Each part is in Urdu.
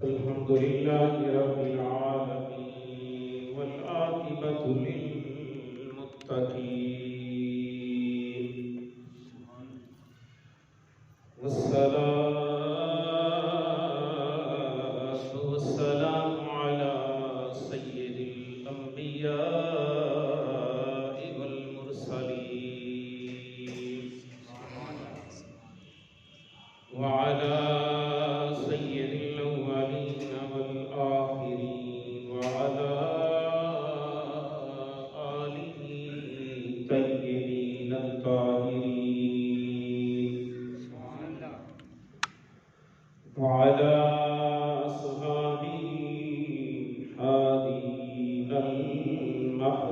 الحمد لله رب العالمين والعاقبة للمتقين والصلاة والسلام على سيد الأنبياء والمرسلين وعلى سيد الأولين والآخرين وعلى آله الطيبين الطاهرين وعلى أصحابه الهادين المهديين.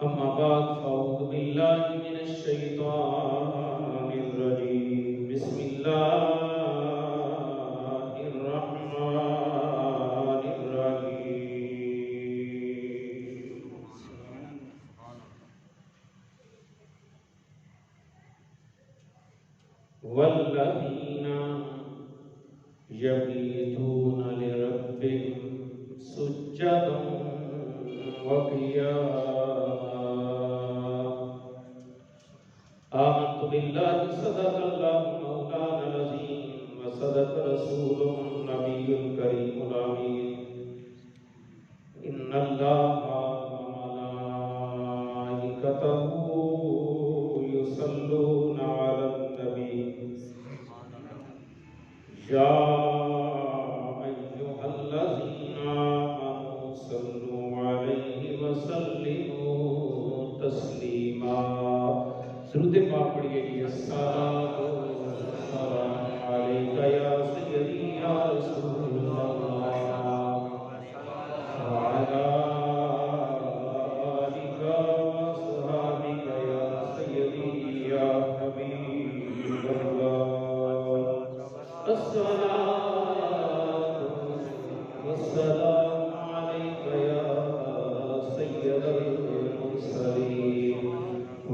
أما بعد فأعوذ بالله من الشيطان الرجيم. بسم الله الرحمن الرحيم. والذين يبيتون لربهم سجدا وقياما. آمنت بالله صدق الله مولانا العظيم وصدق رسوله النبي الكريم الأمين. إن الله وملائكته يصلون على النبي يا أيها الذين آمنوا صلوا عليه وسلموا تسليما. درود پاک پڑھیے جی. الصلاۃ والسلام علیک یا سیدی یا رسول اللہ وعلی آلک وصحبک یا سیدی یا حبیب اللہ. الصلاۃ والسلام علیک یا سید المرسلین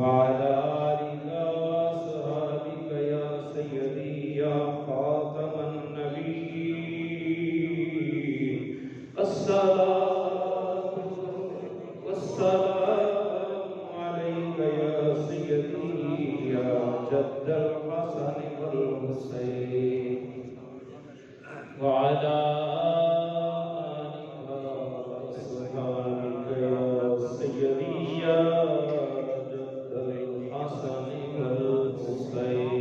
وعلی آلک وصحبک یا سیدی یا خاتم النبیین. الصلاۃ والسلام علیک یا سیدی یا جد الحسن والحسین وعلی آلک وصحبک یا سیدی یا جد الحسن والحسین.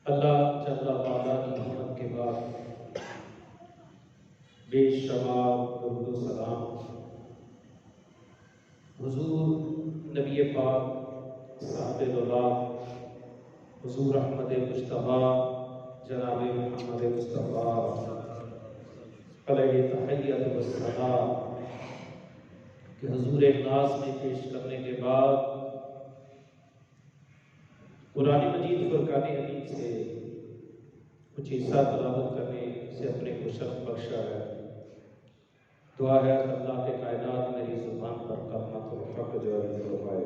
اللہ جل وعلا کی رحمت کے بعد بے شمار درود و سلام حضور نبی پاک صاحب دولات حضور احمد مصطفیٰ جناب محمد مصطفیٰ علیہ تحیت والسلام کہ حضور ناز میں پیش کرنے کے بعد قرآن مجید فرقان حمید سے کچھ حصہ تلاوت کرنے سے اپنے کو شرف بخشا ہے. دعا ہے اللہ کے کائنات میری زبان پر کلمۃ الحق جاری فرمائے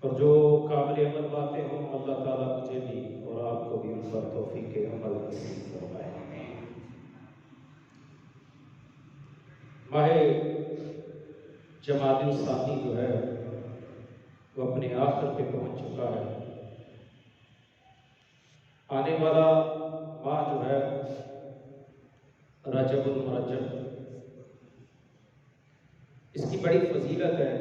اور جو قابل عمل باتیں ہوں اللہ تعالیٰ مجھے بھی اور آپ کو بھی ان پر توفیق عمل نصیب فرمائے. ماہ جمادی الثانی جو ہے وہ اپنے آخر پہ پہنچ چکا ہے. آنے والا ماہ جو ہے رجب المرجب، اس کی بڑی فضیلت ہے.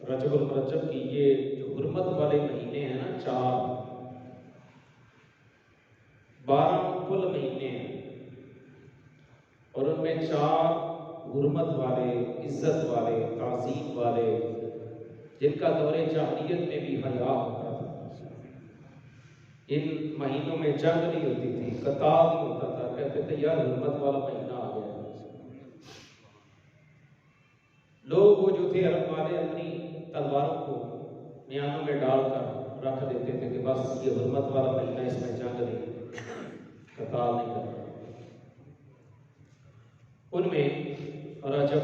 رجب المرجب کی یہ جو حرمت والے مہینے ہیں نا، 12 کل مہینے ہیں اور ان میں 4 حرمت والے، عزت والے، تعظیم والے، جن کا دور جاہلیت میں بھی حیا ہوتا تھا. ان مہینوں میں جنگ نہیں ہوتی تھی، قتال نہیں ہوتا تھا. کہتے تھے یار حرمت والا مہینہ آ گیا. لوگ وہ جو تھے عرب والے اپنی تلواروں کو میانوں میں ڈال کر رکھ دیتے تھے کہ بس یہ حرمت والا مہینہ، اس میں جنگ نہیں، قتال نہیں کرنا. ان میں رجب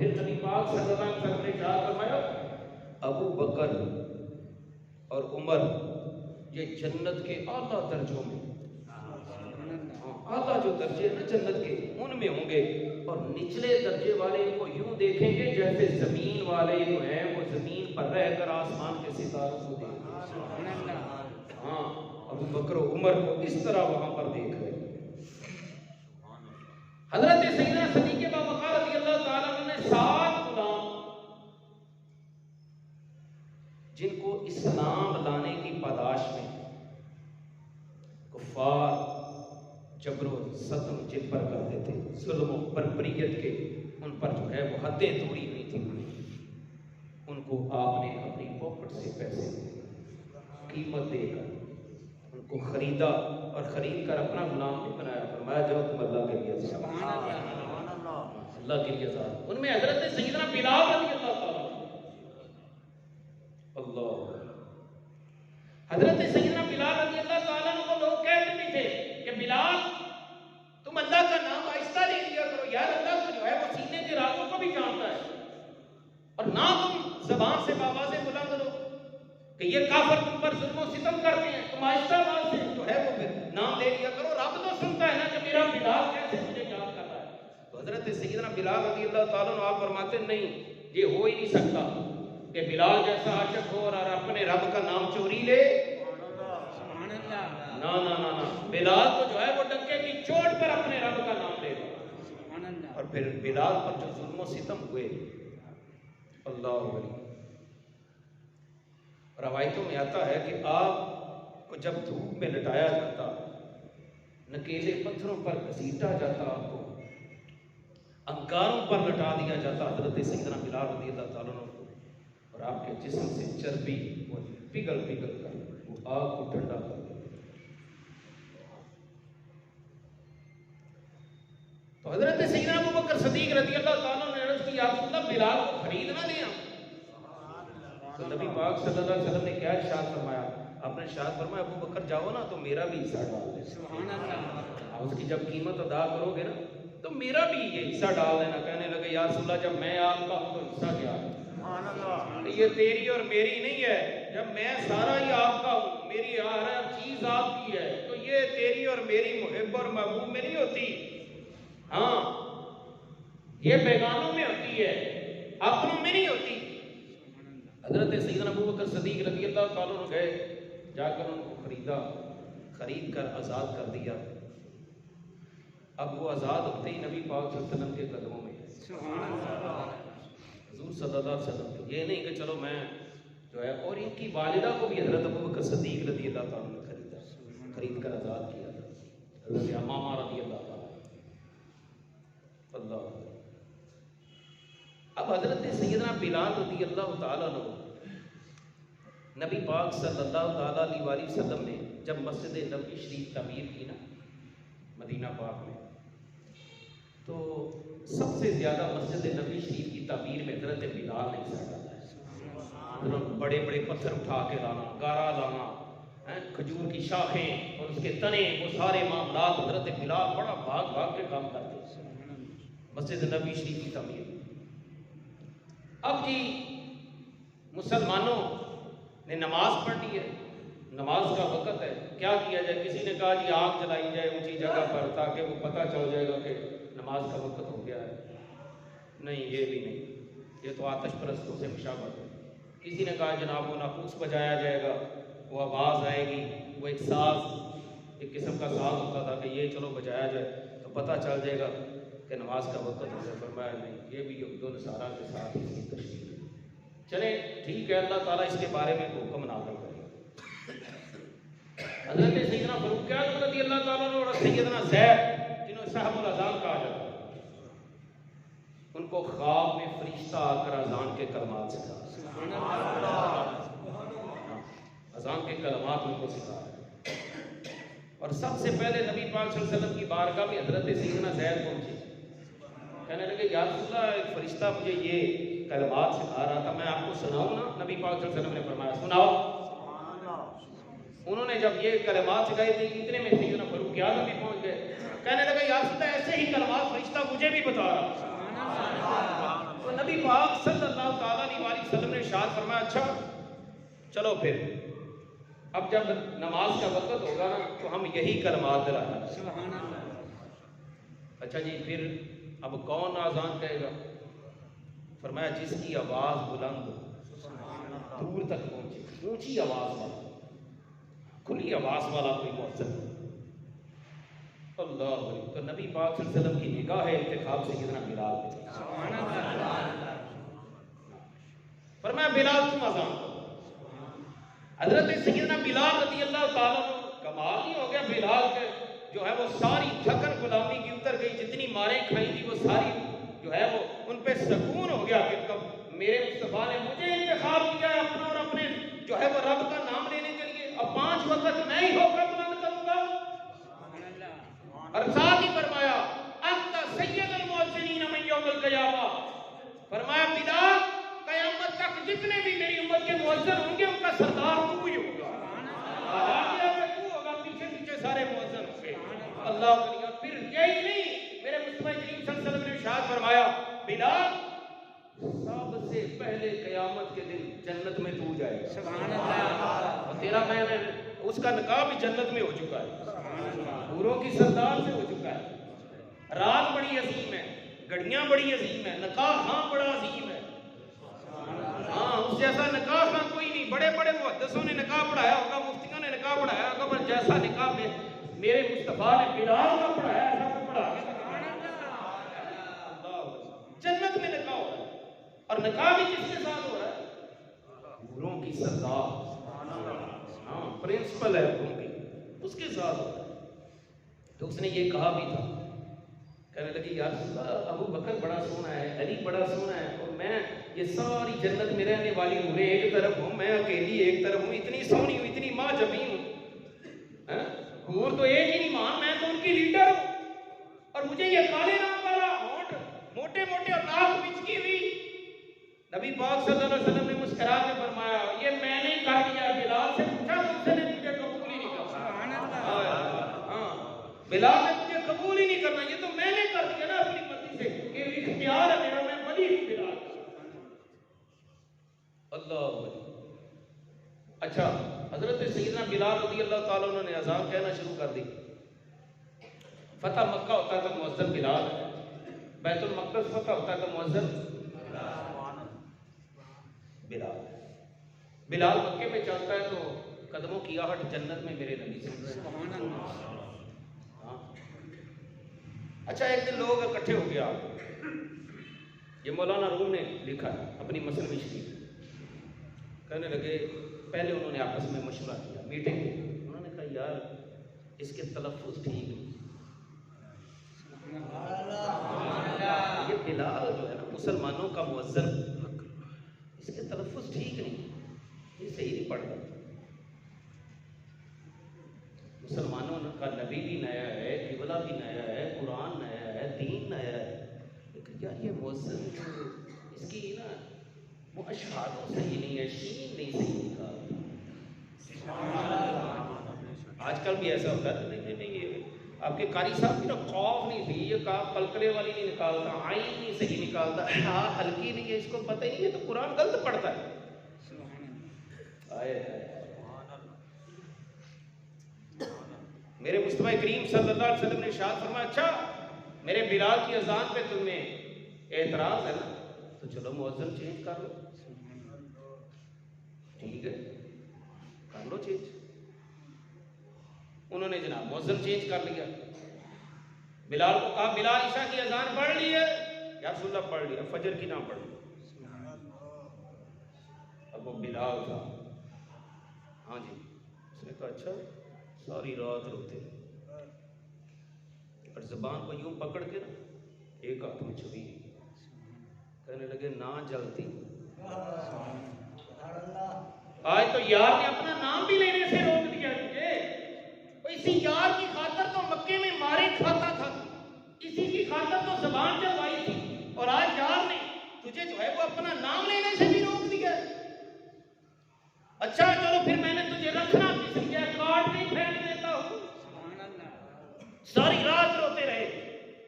پھر نبی پاک صلی اللہ علیہ وسلم نے کیا فرمایا، ابو بکر اور عمر یہ جنت کے اعلیٰ درجوں میں، اعلیٰ جو درجے نا جنت کے ان میں ہوں گے، اور نچلے درجے والے ان کو یوں دیکھیں گے جیسے زمین والے جو ہیں وہ زمین پر رہ کر آسمان کے ستاروں کو دیکھیں گے۔ ہاں، ابو بکر و عمر کو اس طرح وہاں پر دیکھ رہے ہیں۔ حضرت سیدنا صدیق باوقار رضی اللہ تعالیٰ عنہ نے 7 غلام جن کو اسلام لانے کی پاداش میں کفار جبر و ستم جن پر کرتے تھے، ظلم و بربریت کے ان پر جو ہے وہ حدیں توڑی ہوئی تھی، ان کو آپ نے اپنی پاکٹ سے پیسے قیمت دے کر ان کو خریدا، اور خرید کر اپنا غلام نہیں بنایا، فرمایا جاؤ تم اللہ کے لیے آزاد، اللہ کے لیے آزاد۔ ان میں حضرت سیدنا بلال رضی اللہ تعالیٰ، اللہ، حضرت سیدنا بلال رضی اللہ تعالیٰ کو لوگ کہتے بھی تھے کہ بلال تم اللہ کا نام آہستہ لے لیا کرو، یار اللہ کو جو ہے وہ سینے کے رازوں کو بھی جانتا ہے، اور نہ تم زبان سے بآوازیں بلند کرو کہ یہ کافر تم پر ظلم و ستم کرتے ہیں، تم آہستہ آواز سے جو ہے وہ پھر نام لے لیا کرو، رب تو سنتا ہے نا کہ میرا بلال کیسے مجھے یاد کر رہا ہے۔ تو حضرت سیدنا بلال رضی اللہ تعالیٰ عنہ آپ فرماتے ہیں نہیں، یہ ہو ہی نہیں سکتا کہ بلال جیسا عاشق ہو اور اپنے رب کا نام چوری لے، نا نا نا نا، بلال تو جو ہے وہ ڈنکے کی چوٹ پر اپنے رب کا نام لے گا۔ اور پھر بلال پر جو ظلم و ستم ہوئے، اللہ علیہ، روایتوں میں آتا ہے کہ آپ کو جب دھوپ میں لٹایا جاتا، نکیلے پتھروں پر گھسیٹا جاتا، آپ کو انگاروں پر لٹا دیا جاتا حضرت سیدنا بلال رضی اللہ تعالیٰ عنہ کو، اور آپ کے جسم سے چربی وہ پگھل پگھل کر وہ آگ کو ٹھنڈا کر دیا۔ تو حضرت سیدنا ابو بکر صدیق رضی اللہ تعالیٰ عنہ نے عرض کی، یا رسول اللہ بلال کو خرید نہ لیا؟ تو نبی پاک صلی اللہ علیہ وسلم نے کیا ارشاد فرمایا؟ آپ نے ارشاد فرمایا ابو بکر جاؤ نا تو میرا بھی حصہ ڈال دے، سبحان اللہ، اس کی جب قیمت ادا کرو گے نا تو میرا بھی یہ حصہ ڈال دینا۔ کہنے لگے یا رسول اللہ جب میں آپ کا ہوں تو حصہ کیا ہے؟ سبحان اللہ، یہ تیری اور میری نہیں ہے، جب میں سارا ہی آپ کا ہوں، میری ہر چیز آپ کی ہے، تو یہ تیری اور میری محب اور محبوب میں نہیں ہوتی، ہاں یہ بیگانوں میں ہوتی ہے، اپنوں میں نہیں ہوتی۔ حضرت سیدنا ابو بکر صدیق رضی اللہ تعالیٰ عنہ گئے، جا کر ان کو خریدا، خرید کر آزاد کر دیا۔ اب وہ آزاد ہوتے ہی نبی پاک صلی اللہ علیہ وسلم کے قدموں میں، حضور صلی اللہ علیہ وسلم، یہ نہیں کہ چلو میں جو ہے، اور ان کی والدہ کو بھی حضرت ابو بکر صدیق رضی اللہ تعالیٰ نے خریدا، خرید کر آزاد کیا، حضرت امامہ رضی اللہ تعالیٰ، اللہ۔ اب حضرت سیدنا بلال رضی اللہ تعالیٰ عنہ، نبی پاک صلی اللہ تعالیٰ علیہ وسلم نے جب مسجد نبوی شریف تعمیر کی نا مدینہ پاک میں، تو سب سے زیادہ مسجد نبوی شریف کی تعمیر میں حضرت بلال نے حصہ ڈالا ہے۔ بڑے بڑے پتھر اٹھا کے لانا، گارا لانا، کھجور کی شاخیں اور اس کے تنے، وہ سارے معاملات حضرت بلال بڑا بھاگ بھاگ کے کام کرتے مسجد نبوی شریف کی تعمیر۔ اب جی مسلمانوں نے نماز پڑھنی ہے، نماز کا وقت ہے، کیا کیا جائے؟ کسی نے کہا جی آگ جلائی جائے اونچی جگہ پر تاکہ وہ پتہ چل جائے گا کہ نماز کا وقت ہو گیا ہے۔ نہیں، یہ بھی نہیں، یہ تو آتش پرستوں سے مشابہت ہے۔ کسی نے کہا جناب وہ ناقوس بجایا جائے گا، وہ آواز آئے گی، وہ ایک ساز، ایک قسم کا ساز ہوتا تھا کہ یہ چلو بجایا جائے تو پتہ چل جائے گا کہ نماز کا وقت ہو گیا۔ فرمایا نہیں، یہ بھی یہود و نصارہ کے ساتھ اس کی تشکیل ہے۔ چلیں ٹھیک ہے، اللہ تعالیٰ اس کے بارے میں حکم نازل کرے۔ حضرت سیدنا فاروق اعظم رضی اللہ تعالیٰ عنہ اور سیدنا زید جنہوں صاحب الاذان کہا جاتا ہے، ان کو خواب میں فرشتہ آ کر اذان کے کلمات سکھا، اذان کے کلمات ان کو سکھا۔ اور سب سے پہلے نبی پاک صلی اللہ علیہ وسلم کی بارگاہ میں حضرت سیدنا زید پہنچے، کہنے لگے یا رسول اللہ ایک فرشتہ مجھے یہ کلمات سکھا رہا تھا، میں آپ کو سناؤں نا؟ نبی پاک صلی اللہ علیہ وسلم نے فرمایا سناؤ۔ انہوں نے جب یہ کلمات سکھائی تھی، اتنے میں سیدنا فاروق اعظم بھی پہنچ گئے، کہنے لگے یا رسول اللہ ایسے ہی کلمات فرشتہ مجھے بھی بتا رہا۔ تو نبی پاک صلی اللہ تعالیٰ علیہ وسلم نے ارشاد فرمایا اچھا چلو پھر اب جب نماز کا وقت ہوگا نا تو ہم یہی کلمات دہرانا. سبحان اللہ. اچھا جی پھر اب کون آزان کہے گا؟ فرمایا جس کی آواز بلند ہو, دور تک پہنچے, اونچی آواز والا, کھلی آواز والا کوئی مؤذن. اللہ علیہ. تو نبی پاک صلی اللہ علیہ وسلم کی نگاہ انتخاب سیدنا بلال پہ. سبحان اللہ. فرمایا بلال تم اذان کرو. حضرت سیدنا بلال رضی اللہ تعالیٰ عنہ, کمال ہی ہو گیا بلال کے جو ہے وہ ساری تھکن غلامی کی اتر گئی, جتنی ماریں کھائی تھی وہ ساری جو ہے وہ ان پہ سکون ہو گیا کہ کب میرے مصطفیٰ نے مجھے انتخاب کیا ہے اپنا اور اپنے جو ہے وہ رب کا نام لینے کے لیے. اب 5 وقت میں ہی ہو کر بلند کروں گا. اور ساتھ ہی فرمایا انت سید المؤذنین من یوم القیامہ. فرمایا بلال قیامت تک جتنے بھی میری امت کے مؤذن ہوں گے ان کا سردار تو ہی ہوگا. تو ہوگا, پیچھے پیچھے سارے مؤذن ہوں گے. اللہ اکبر. پھر یہی نہیں, میرے مصطفیٰ کریم صلی اللہ علیہ وسلم نے ارشاد فرمایا بلال سب سے پہلے قیامت کے دن جنت میں تو جائے گا. سبحان اللہ. اور تیرا میں نے اس کا نکاح بھی جنت میں ہو چکا ہے, حوروں کی سردار سے ہو چکا ہے. رات بڑی عظیم ہے, گھڑیاں بڑی عظیم ہے, نکاح ہاں بڑا عظیم ہے. ہاں اس جیسا نکاح ہاں کوئی نہیں. بڑے بڑے محدثوں نے نکاح پڑھایا ہوگا, مفتیوں نے نکاح پڑھایا ہوگا, پر جیسا نکاح میں میرے مصطفیٰ نے بلال کا پڑھایا ایسا کو پڑھا کے جنت میں نکاح ہو رہا ہے. اور نکاح بھی کس کے ساتھ ہو رہا ہے؟ حوروں کی سردار. ہاں پرنسپل ہے حوروں کی, اس کے ساتھ ہو رہا ہے. تو اس نے یہ کہا بھی تھا, کہنے لگی یا رسول اللہ ابو بکر بڑا سونا ہے, علی بڑا سونا ہے, اور میں یہ ساری جنت میں رہنے والی حوریں ایک طرف ہوں, میں اکیلی ایک طرف ہوں, اتنی سونی ہوں, اتنی ماں جبی ہوں. حور تو ایک ہی نہیں ماں, میں تو ان کی لیڈر ہوں, اور مجھے یہ کالے رنگ والا ہونٹ موٹے موٹے اور ناک بچکی ہوئی. نبی پاک صلی اللہ علیہ وسلم نے مسکرا کے فرمایا یہ میں نے کر دیا. بلال سے پوچھا تو اس نے مجھے قبول ہی نہیں کرنا. ہاں بلال نے مجھے قبول ہی نہیں کرنا, یہ تو میں نے کر دیا نا اپنی مرضی سے, یہ اختیار ہے میرا, میں ولی ہوں بلال. اللہ. اچھا حضرت سیدنا بلال رضی اللہ تعالیٰ عنہ نے اذان کہنا شروع کر دی. فتح مکہ ہوتا ہے تو مؤذن بلال ہے, بیت المقدس فتح ہوتا ہے تو مؤذن بلال. بلال مکے میں چلتا ہے تو قدموں کی آہٹ جنت میں میرے نبی سے. سبحان اللہ. ہاں. اچھا ایک دن لوگ اکٹھے ہو گیا, یہ مولانا روم نے لکھا ہے اپنی مثنوی شریف. کہنے لگے, پہلے انہوں نے آپس میں مشورہ کیا, میٹنگ کی. انہوں نے کہا یار اس کے تلفظ ٹھیک نہیں. یہ بلال جو ہے نا مسلمانوں کا مؤذن, اس کے تلفظ ٹھیک نہیں, یہ صحیح نہیں پڑھتا. مسلمانوں کا نبی بھی نیا ہے, قبلہ بھی نیا ہے, قرآن نیا ہے, دین نیا ہے, لیکن یار یہ مؤذن اس کی نا وہ اشہادوں صحیح نہیں ہے, شین نہیں صحیح نکالتا. آج کل بھی ایسا ہوتا ہے, نہیں نہیں یہ آپ کے قاری صاحب کی نا قاف نہیں تھی, یہ کاف قلقلے والی نہیں نکالتا, عین نہیں صحیح نکالتا, ہاں ہلکی نہیں ہے, اس کو پتہ ہی نہیں, یہ تو قرآن غلط پڑھتا ہے. میرے مصطفیٰ کریم صلی اللہ علیہ وسلم نے ارشاد فرمایا اچھا میرے بلال کی اذان پہ تمہیں اعتراض ہے نا, تو چلو مؤذن چینج کر لو. ٹھیک ہے کر لو چینج. انہوں نے جناب مؤذن چینج کر لیا. بلال کو کہا بلال عشاء کی اذان پڑھ لی ہے؟ یا رسول اللہ پڑھ لیا, فجر کی نہ پڑھ لی. اب وہ بلال تھا, ہاں جی, اس نے کہا اچھا. ساری رات روتے اور زبان کو یوں پکڑ کے نا ایک ہاتھ میں چھری, کہنے لگے نہ جلتی. آج تو یار نے اپنا نام بھی لینے سے روک دیا تجھے. اسی یار کی خاطر تو مکے میں مارے کھاتا تھا, اسی کی خاطر تو زبان چلوائی تھی, اور آج یار نے تجھے جو ہے وہ اپنا نام لینے سے بھی روک دیا. اچھا چلو پھر میں نے تجھے رکھنا کس لیے, کاٹ نہیں پھینک دیتا ہوں. ساری رات روتے رہے.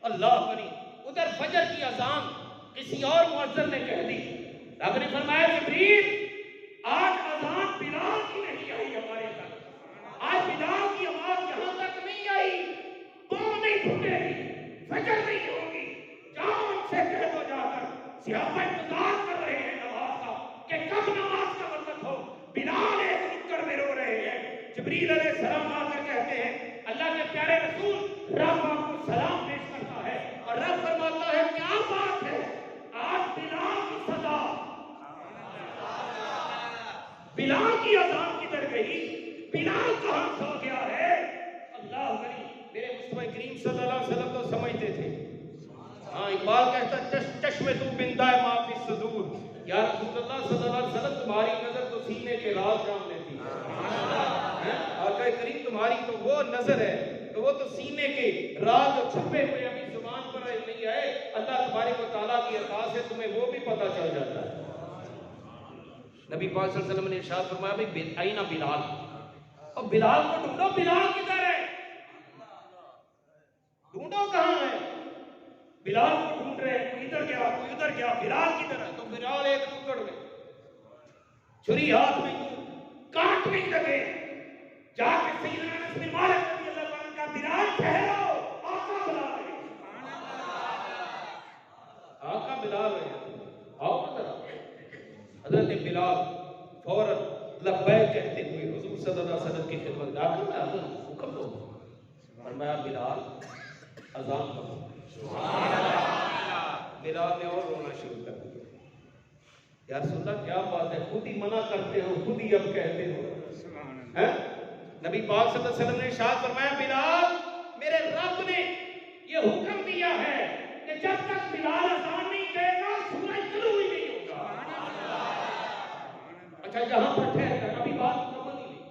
اللہ بنی ادھر فجر کی اذان, کسی اور مؤذن نے کہہ دی. رب نے فرمایا جبریل آج اذان بلال کی نہیں آئی ہمارے تک, آج بلال کی آواز یہاں تک نہیں آئی, پاؤں نہیں پھوٹے گی, فجر نہیں ہوگی, جاؤ ان سے کہہ دو جا کر صحابہ انتظار کر رہے ہیں نماز کا کہ کب نماز کا وقت ہو. بلال ایک نکڑ میں رو رہے ہیں. جبریل علیہ السلام آ کر کہتے ہیں اللہ کے پیارے رسول رب آپ کو سلام پیش کرتا ہے اور رب فرماتا ہے کیا بات ہے, آج بلال کی صدا, بلال کی اذان کدھر گئی, بلال کہاں سو گیا ہے. اللہ علی میرے مصطفی کریم صلی اللہ علیہ وسلم تو سمجھتے تھے. ہاں اقبال کہتا ہے چشم تو بندہ ہے ما فی الصدور, یا رسول اللہ صلی اللہ علیہ وسلم تمہاری نظر تو سینے کے راز جان لیتی ہے. آقا کریم تمہاری تو وہ نظر ہے, تو وہ تو سینے کے راز جو چھپے ہوئے ابھی زبان پر نہیں آئے, اللہ تبارک و تعالیٰ کی عطا سے تمہیں وہ بھی پتہ چل جاتا ہے. نبی پاک صلی اللہ علیہ وسلم نے ارشاد فرمایا بھائی آئینہ بلال, اور بلال کو ڈھونڈو, بلال کدھر ہے, ڈھونڈو کہاں ہے. بلال کو ڈھونڈ رہے ہیں, کوئی ادھر گیا کوئی ادھر گیا, بلال کدھر ہے. تو بلال ایک نکڑ میں چھری ہاتھ میں کاٹ نہیں لگے, جا کے سیدنا انس بن مالک رضی اللہ عنہ کا بلال ٹھہرو آقا بلا رہے ہیں, آقا بلا رہے ہیں, آؤ ادھر. حضرت بلال فوراً لبیک کہتے ہوئے حضور صلی اللہ علیہ وسلم کی خدمت میں آخر میں حضور حکم دو, فرمایا بلال اذان کرو. بلال نے اور رونا شروع کر دیا. یا رسول اللہ کیا بات ہے, خود ہی منع کرتے ہو, خود ہی اب کہتے ہو. نبی پاک صلی اللہ علیہ وسلم نے ارشاد فرمایا بلال میرے رب نے یہ حکم دیا ہے کہ جب تک بلال اذان نہیں کہے گا سورج طلوع ہی نہیں ہوگا. اچھا یہاں پر ٹھہر کر ابھی بات مکمل ہی نہیں.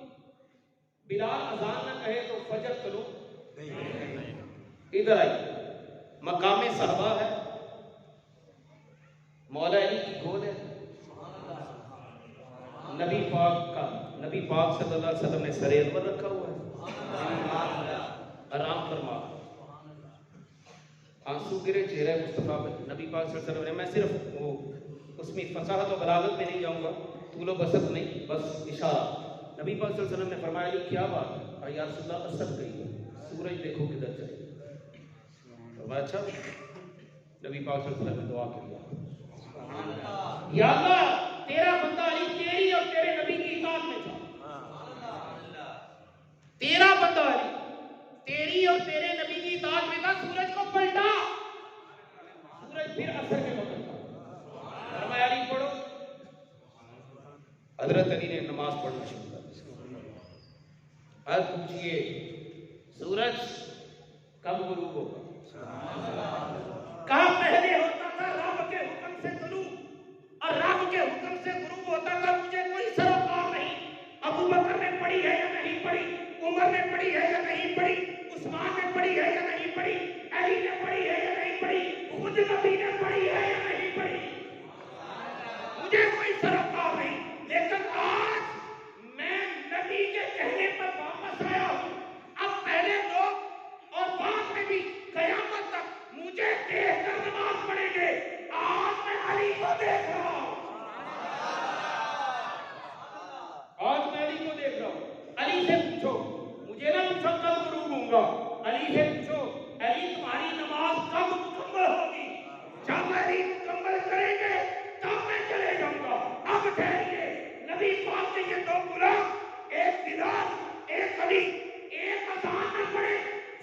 بلال اذان نہ کہے تو فجر طلوع نہیں. ادھر آئیے, مقام صحابہ ہے, مولا علی کی گود ہے, نبی پاک صلی اللہ علیہ وسلم نے سر انور رکھا ہوا ہے, آرام فرما, آنسو گرے چہرہ مصطفیٰ پہ. نبی پاک صلی اللہ علیہ وسلم نے, میں صرف وہ اس میں فصاحت و بلاغت میں نہیں جاؤں گا, طول و بسط نہیں, بس اشارہ. نبی پاک صلی اللہ علیہ وسلم نے فرمایا یہ کیا بات ہے, یا رسول اللہ اثر گئی ہے, سورج دیکھو کدھر چلے. فرمایا اچھا. نبی پاک صلی اللہ علیہ وسلم نے دعا کی, یا اللہ تیرا بندہ علی تیری اور تیرے نبی کی اطاعت میں تھا, تیرا بندہ علی تیری اور تیرے نبی کی اطاعت میں تھا, سورج کو پلٹا, سورج پھر اثر میں بدلتا. فرمایا علی پڑھو. حضرت علی نے نماز پڑھنا شروع کر دی. اب پوچھئے سورج کب غروب ہوگا, کہاں پہلے ہوتا تھا رب کے حکم سے طلوع اور رب کے حکم سے غروب ہوتا تھا, مجھے کوئی سروکار نہیں. ابو بکر نے پڑھی ہے یا نہیں پڑھی, عمر نے پڑھی ہے یا نہیں پڑھی, عثمان نے پڑھی ہے یا نہیں پڑھی, علی نے پڑھی ہے یا نہیں پڑھی, خود نبی نے پڑھی ہے یا نہیں پڑھی, مجھے کوئی سروکار نہیں. لیکن آج میں نبی کے کہنے پر واپس آیا ہوں. اب پہلے لوگ اور بعد میں بھی قیامت تک مجھے دیکھ کر نماز پڑھیں گے. آج میں علی کو دیکھ رہا ہوں, آج میں علی کو دیکھ رہا ہوں. علی سے پوچھو, مجھے نہ پوچھو کب غروب ہوں گا, علی سے پوچھو علی تمہاری نماز کب مکمل ہوگی. جب علی مکمل کریں گے تب میں چلے جاؤں گا. اب ٹھہریے, نبی پاک کے یہ دو غلام, ایک بلال ایک علی, ایک اذان نہ پڑھے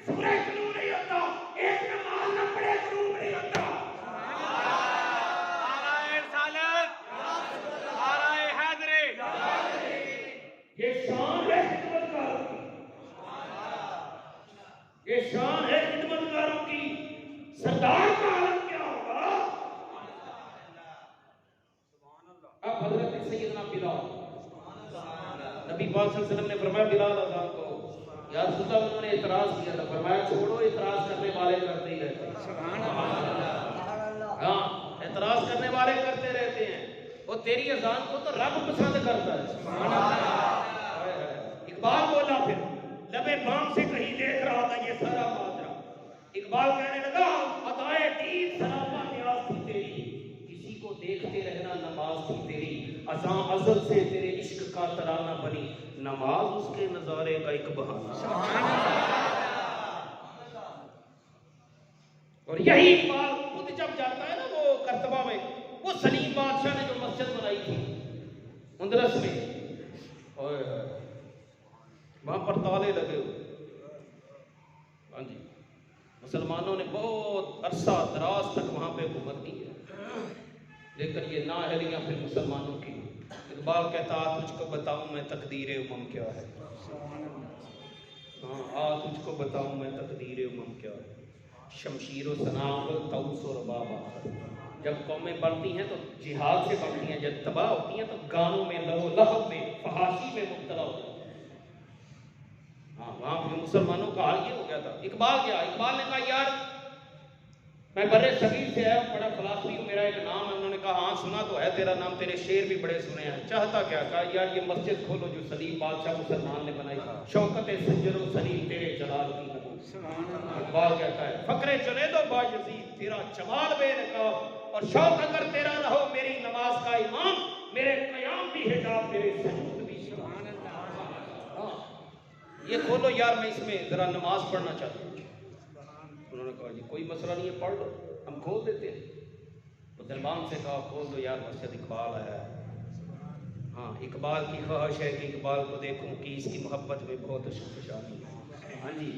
سورج طلوع نہیں ہوتا, ایک نماز نہ پڑھے غروب نہیں ہوتا. یہ شان ہے خدمتگاروں کی, یہ شان ہے خدمتگاروں کی. سردار کا عالم کیا ہوگا. اب حضرت سیدنا بلال, نبی پاک صلی اللہ علیہ وسلم نے فرمایا بلال اذان کو. یا رسول اللہ انہوں نے اعتراض کیا تھا, فرمایا چھوڑو, اعتراض کرنے والے کرتے ہی رہتے ہیں. ہاں اعتراض کرنے والے کرتے رہتے ہیں, وہ تیری اذان کو تو رب پسند کرتا ہے. اقبال بولا پھر لبے بام سے کہیں دیکھ رہا تھا یہ سارا ماجرا. اقبال کہنے لگا عطائے دید سراپا نیاز تھی تیری, اذان ازل سے تیرے عشق کا ترانہ بنی، نماز اس کے نظارے کا ایک بہانہ۔ اور یہی اقبال خود جب جاتا ہے نا وہ کرتبہ میں، وہ سلیم بادشاہ نے جو مسجد بنائی تھی اندرس میں، وہاں پر تالے لگے ہوئے، ہاں جی، مسلمانوں نے بہت عرصہ دراز تک وہاں پہ حکومت کی ہے، لیکن یہ نااہلیاں پھر مسلمانوں کی۔ اقبال کہتا تجھ کو بتاؤں میں تقدیر امم کیا ہے، ہاں تجھ کو بتاؤں میں تقدیر امم کیا ہے، شمشیر و سنابل طوس و رباب آخر۔ جب قومیں بڑھتی ہیں تو جہاد سے بڑھتی ہیں، جب تباہ ہوتی ہیں تو گانوں میں، لہو لہب میں، فحاشی میں مبتلا ہوتی ہیں۔ ہاں وہاں پہ مسلمانوں کا حال یہ ہو گیا تھا۔ اقبال کیا، اقبال نے کہا یار میں برے صغیر سے آیا، بڑا فلسفی ہوں، میرا ایک نام ہے۔ انہوں نے کہا ہاں سنا تو ہے تیرا نام، تیرے شعر بھی بڑے سنے ہیں، چاہتا کیا؟ کہا یار یہ مسجد کھولو جو سلیم بادشاہ مسلمان نے بنائی، شوکت سنجر و سلیم تیرے جلال کی نمو۔ اقبال کہتا ہے فقرے چنے دو باجزید تیرا جمال بے نقاب، اور شوق اگر تیرا رہو میری نماز کا امام، میرے قیام بھی حجاب میرے سجود بھی سبحان اللہ۔ یہ کھولو یار، میں اس میں ذرا نماز پڑھنا چاہتا ہوں۔ انہوں نے کہا جی کوئی مسئلہ نہیں ہے، پڑھ لو، ہم کھول دیتے ہیں۔ تو دلبان سے کہا کھول دو یار، مسجد اقبال آیا ہے۔ ہاں اقبال کی خواہش ہے کہ اقبال کو دیکھوں کہ اس کی محبت میں بہت عشق فشانی ہے۔ ہاں جی،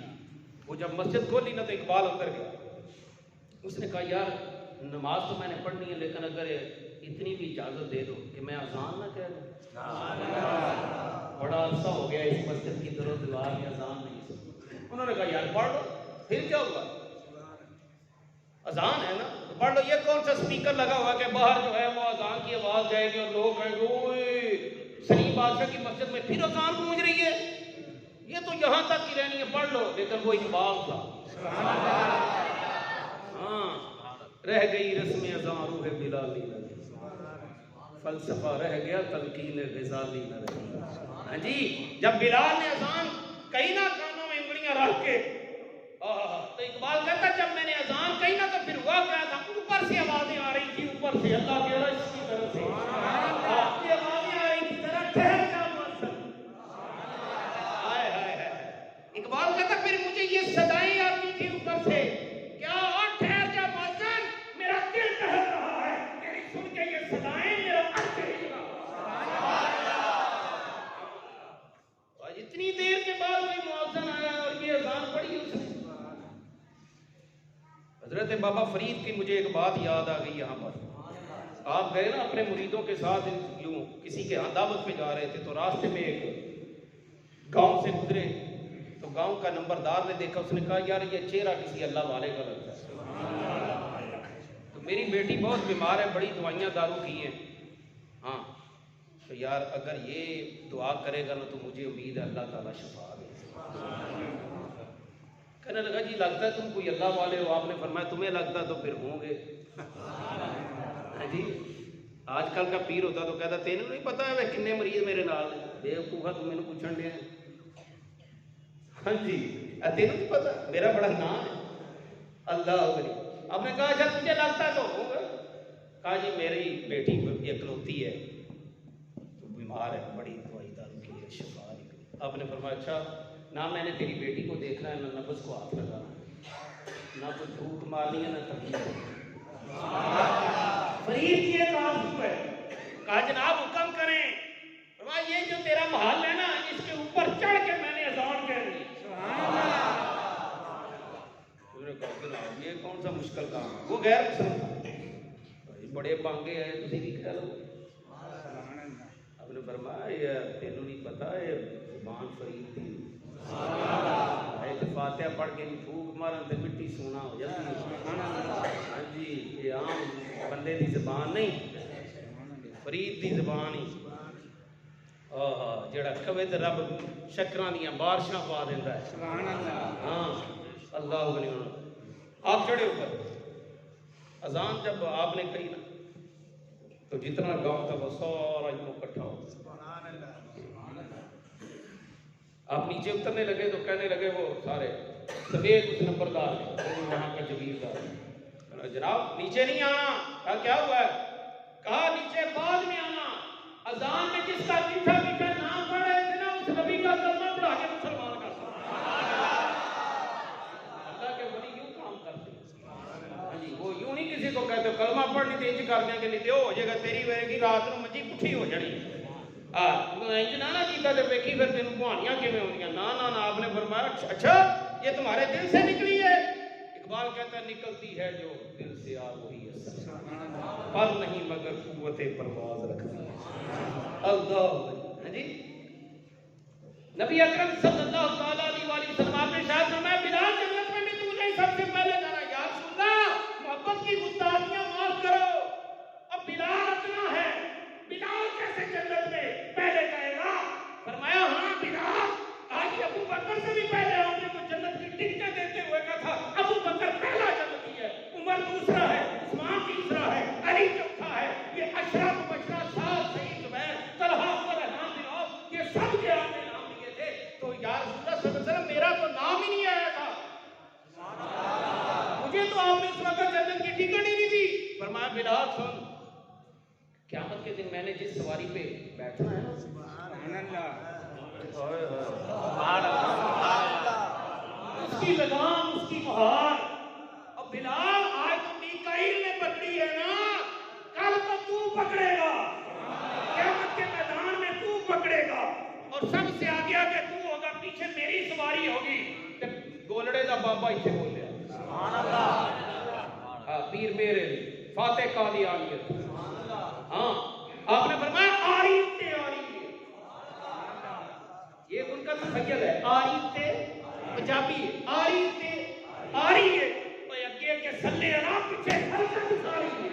وہ جب مسجد کھولی نا تو اقبال اندر گیا، اس نے کہا یار نماز تو میں نے پڑھنی ہے، لیکن اگر اتنی بھی اجازت دے دو کہ میں اذان نہ کہہ دوں۔ بڑا عرصہ ہو گیا اس مسجد کی در و دیوار میں اذان نہیں سنی۔ انہوں نے کہا یار پڑھ لو، پھر کیا ہوا، اذان ہے نا تو پڑھ لو۔ یہ کون سا سپیکر لگا ہوا کہ باہر جو ہے وہ اذان کی آواز جائے گی اور لوگ کہیں گے اوئے سلیم بادشاہ کی مسجد میں پھر اذان گونج رہی ہے، یہ تو یہاں تک ہی رہنی ہے، پڑھ لو۔ لیکن وہ اقبال تھا، ہاں رہ گئی رسم اذان روح بلالی نہ رہی، فلسفہ رہ گیا تلقین غزالی نہ رہی۔ ہاں جی، جب بلال نے اذان کہیں نہ کانوں میں انگلیاں رکھ کے، تو اقبال کہتا جب میں نے اذان کہی نا تو پھر ہوا کیا تھا، اوپر سے آوازیں آ رہی تھی، اوپر سے اللہ کے عرش کی طرف سے آپ کی آوازیں آ رہی تھی، ذرا ٹھہر جا مؤذن۔ ہائے ہائے ہائے، اقبال کہتا پھر مجھے یہ صدائیں آتی تھی اوپر سے، کیا ٹھہر جا مؤذن، میرا دل کہہ رہا ہے، میری سن کے یہ صدائیں میرا عرش ہل رہا۔ آج اتنی دیر کے بعد کوئی مؤذن آیا اور یہ اذان پڑھی اس نے۔ حضرت بابا فرید کی مجھے ایک بات یاد آ گئی یہاں پر، آپ گئے نا اپنے مریدوں کے ساتھ یوں کسی کے ہاں دعوت پہ جا رہے تھے، تو راستے میں ایک گاؤں سے گزرے، تو گاؤں کا نمبردار نے دیکھا، اس نے کہا یار یہ چہرہ کسی اللہ والے کا لگتا ہے، تو میری بیٹی بہت بیمار ہے، بڑی دوائیاں دارو کی ہیں، ہاں تو یار اگر یہ دعا کرے گا نا تو مجھے امید ہے اللہ تعالیٰ شفا دے۔ کہنے لگا جی لگتا ہے تم کوئی اللہ والے ہو، آپ نے فرمایا تمہیں لگتا تو پھر ہوں گے۔ جی آج کل کا پیر ہوتا تو کہتا تینوں نہیں پتا ہے کنے مریض میرے نال بے وقوفا تم مینوں پوچھن دے۔ ہاں جی تینوں نہیں پتا، میرا بڑا نام ہے اللہ علیہ۔ آپ نے کہا اچھا تجھے لگتا ہے تو ہوگا۔ کہا جی میری بیٹی اکلوتی ہے تو بیمار ہے، بڑی دوائی دارو کی ہے، شفا نہیں ہوئی۔ آپ نے فرمایا اچھا نہ میں نے تیری بیٹی کو دیکھنا ہے، نہ نفس کو ہاتھ لگانا، نہ کوئی جھوٹ مارنی ہے، نہ تکلیف۔ فرید کی ایک آرزو ہے، کہا جناب حکم کریں، فرمایا یہ جو تیرا محل ہے نا اس کے اوپر چڑھ کے میں نے اذان کہہ دی۔ یہ کون سا مشکل کام ہے، وہ غیر مسلم بڑے پانگے ہیں، تسی بھی کہہ لو۔ آپ نے فرمایا یہ تینوں نہیں پتا یہ زبان فرید تھی، فاتحہ پڑھ کے پھوک مارن تے مٹی سونا ہو جاتی ہے۔ ہاں جی یہ عام بندے دی زبان نہیں، فرید دی زبان ہی جڑا کہے تے رب شکراں دیاں بارشاں پا دیندا ہے۔ ہاں اللہ اکبر۔ آپ چڑھے اوپر، اذان جب آپ نے کہی نا تو جتنا گاؤں تھا وہ سارا یوں اکٹھا ہو۔ آپ نیچے اترنے لگے تو کہنے لگے وہ سارے سمیت اس نمبردار وہاں کا جگیردار، جناب نیچے نہیں آنا۔ کہا کیا ہوا ہے؟ کہا نیچے بعد میں آنا، اذان میں جس کا میٹھا میٹھا نام پڑھ رہے تھے نا، اس نبی کا کلمہ پڑھا کے مسلمان کا اللہ کے ولی یوں کام کرتے ہیں۔ ہاں جی، وہ یوں نہیں کسی کو کہتے کلمہ پڑھ نہیں تے انج کر دیں کہ نہیں تے ہو جائے گا تیری وے گی رات نو منجی پٹھی ہو جانی۔ انج نہ کیتا تے ویکھی پھر تینوں کہانیاں کیویں ہوندیاں۔ نہ آپ نے فرمایا اچھا یہ تمہارے دل سے نکلی ہے؟ اقبال کہتا ہے نکلتی ہے جو دل سے آ وہی ہے، پر نہیں مگر قوت پرواز رکھتی ہے۔ اللہ جی نبی اکرم صلی اللہ تعالیٰ علیہ وآلہ وسلم آپ نے شاید فرمایا بلال جنت میں بھی تو نہیں سب سے پہلے جانا۔ یا رسول اللہ محبت کی گستاخیاں معاف کرو، اب بلال اتنا ہے، بلال کیسے جنت میں پہلے جائے گا؟ فرمایا ہاں بلال آج ابو بکر سے بھی پہلے ہوں گے تو جنت کی ٹکٹیں دیتے ہوئے کہا تھا ابو بکر پہلا جنتی ہے، عمر دوسرا ہے، عثمان تیسرا ہے، علی چوتھا ہے۔ یہ اشرا مبشرہ سات سعید زبیر طلحہ عبدالرحمن بن عوف یہ سب کے آپ نے نام لیے تھے، تو یا رسول اللہ صلی اللہ علیہ وسلم میرا تو نام ہی نہیں آیا تھا، مجھے تو آپ نے اس وقت جنت کی ٹکٹ ہی نہیں دی۔ فرمایا بلال سن، قیامت کے دن میں نے جس سواری پہ بیٹھنا ہے نا، سبحان اللہ اس کی لگام اس کی مہار، اب بلال آج تو میکائیل نے پکڑی ہے نا، کل تو تو پکڑے گا، قیامت کے میدان میں تو پکڑے گا، اور سب سے آگے آگے تو ہوگا، پیچھے میری سواری ہوگی۔ گولڑے دا بابا اسے بولیا سبحان اللہ، پیر میرے فاتح قادیانیت، ہاں آپ نے فرمایا آری تے آری، یہ ان کا تخیل ہے، آری تے پنجابی ہے، آری تے آری ہے، تو اگے کے سلے انا پیچھے ہر سے ساری ہے۔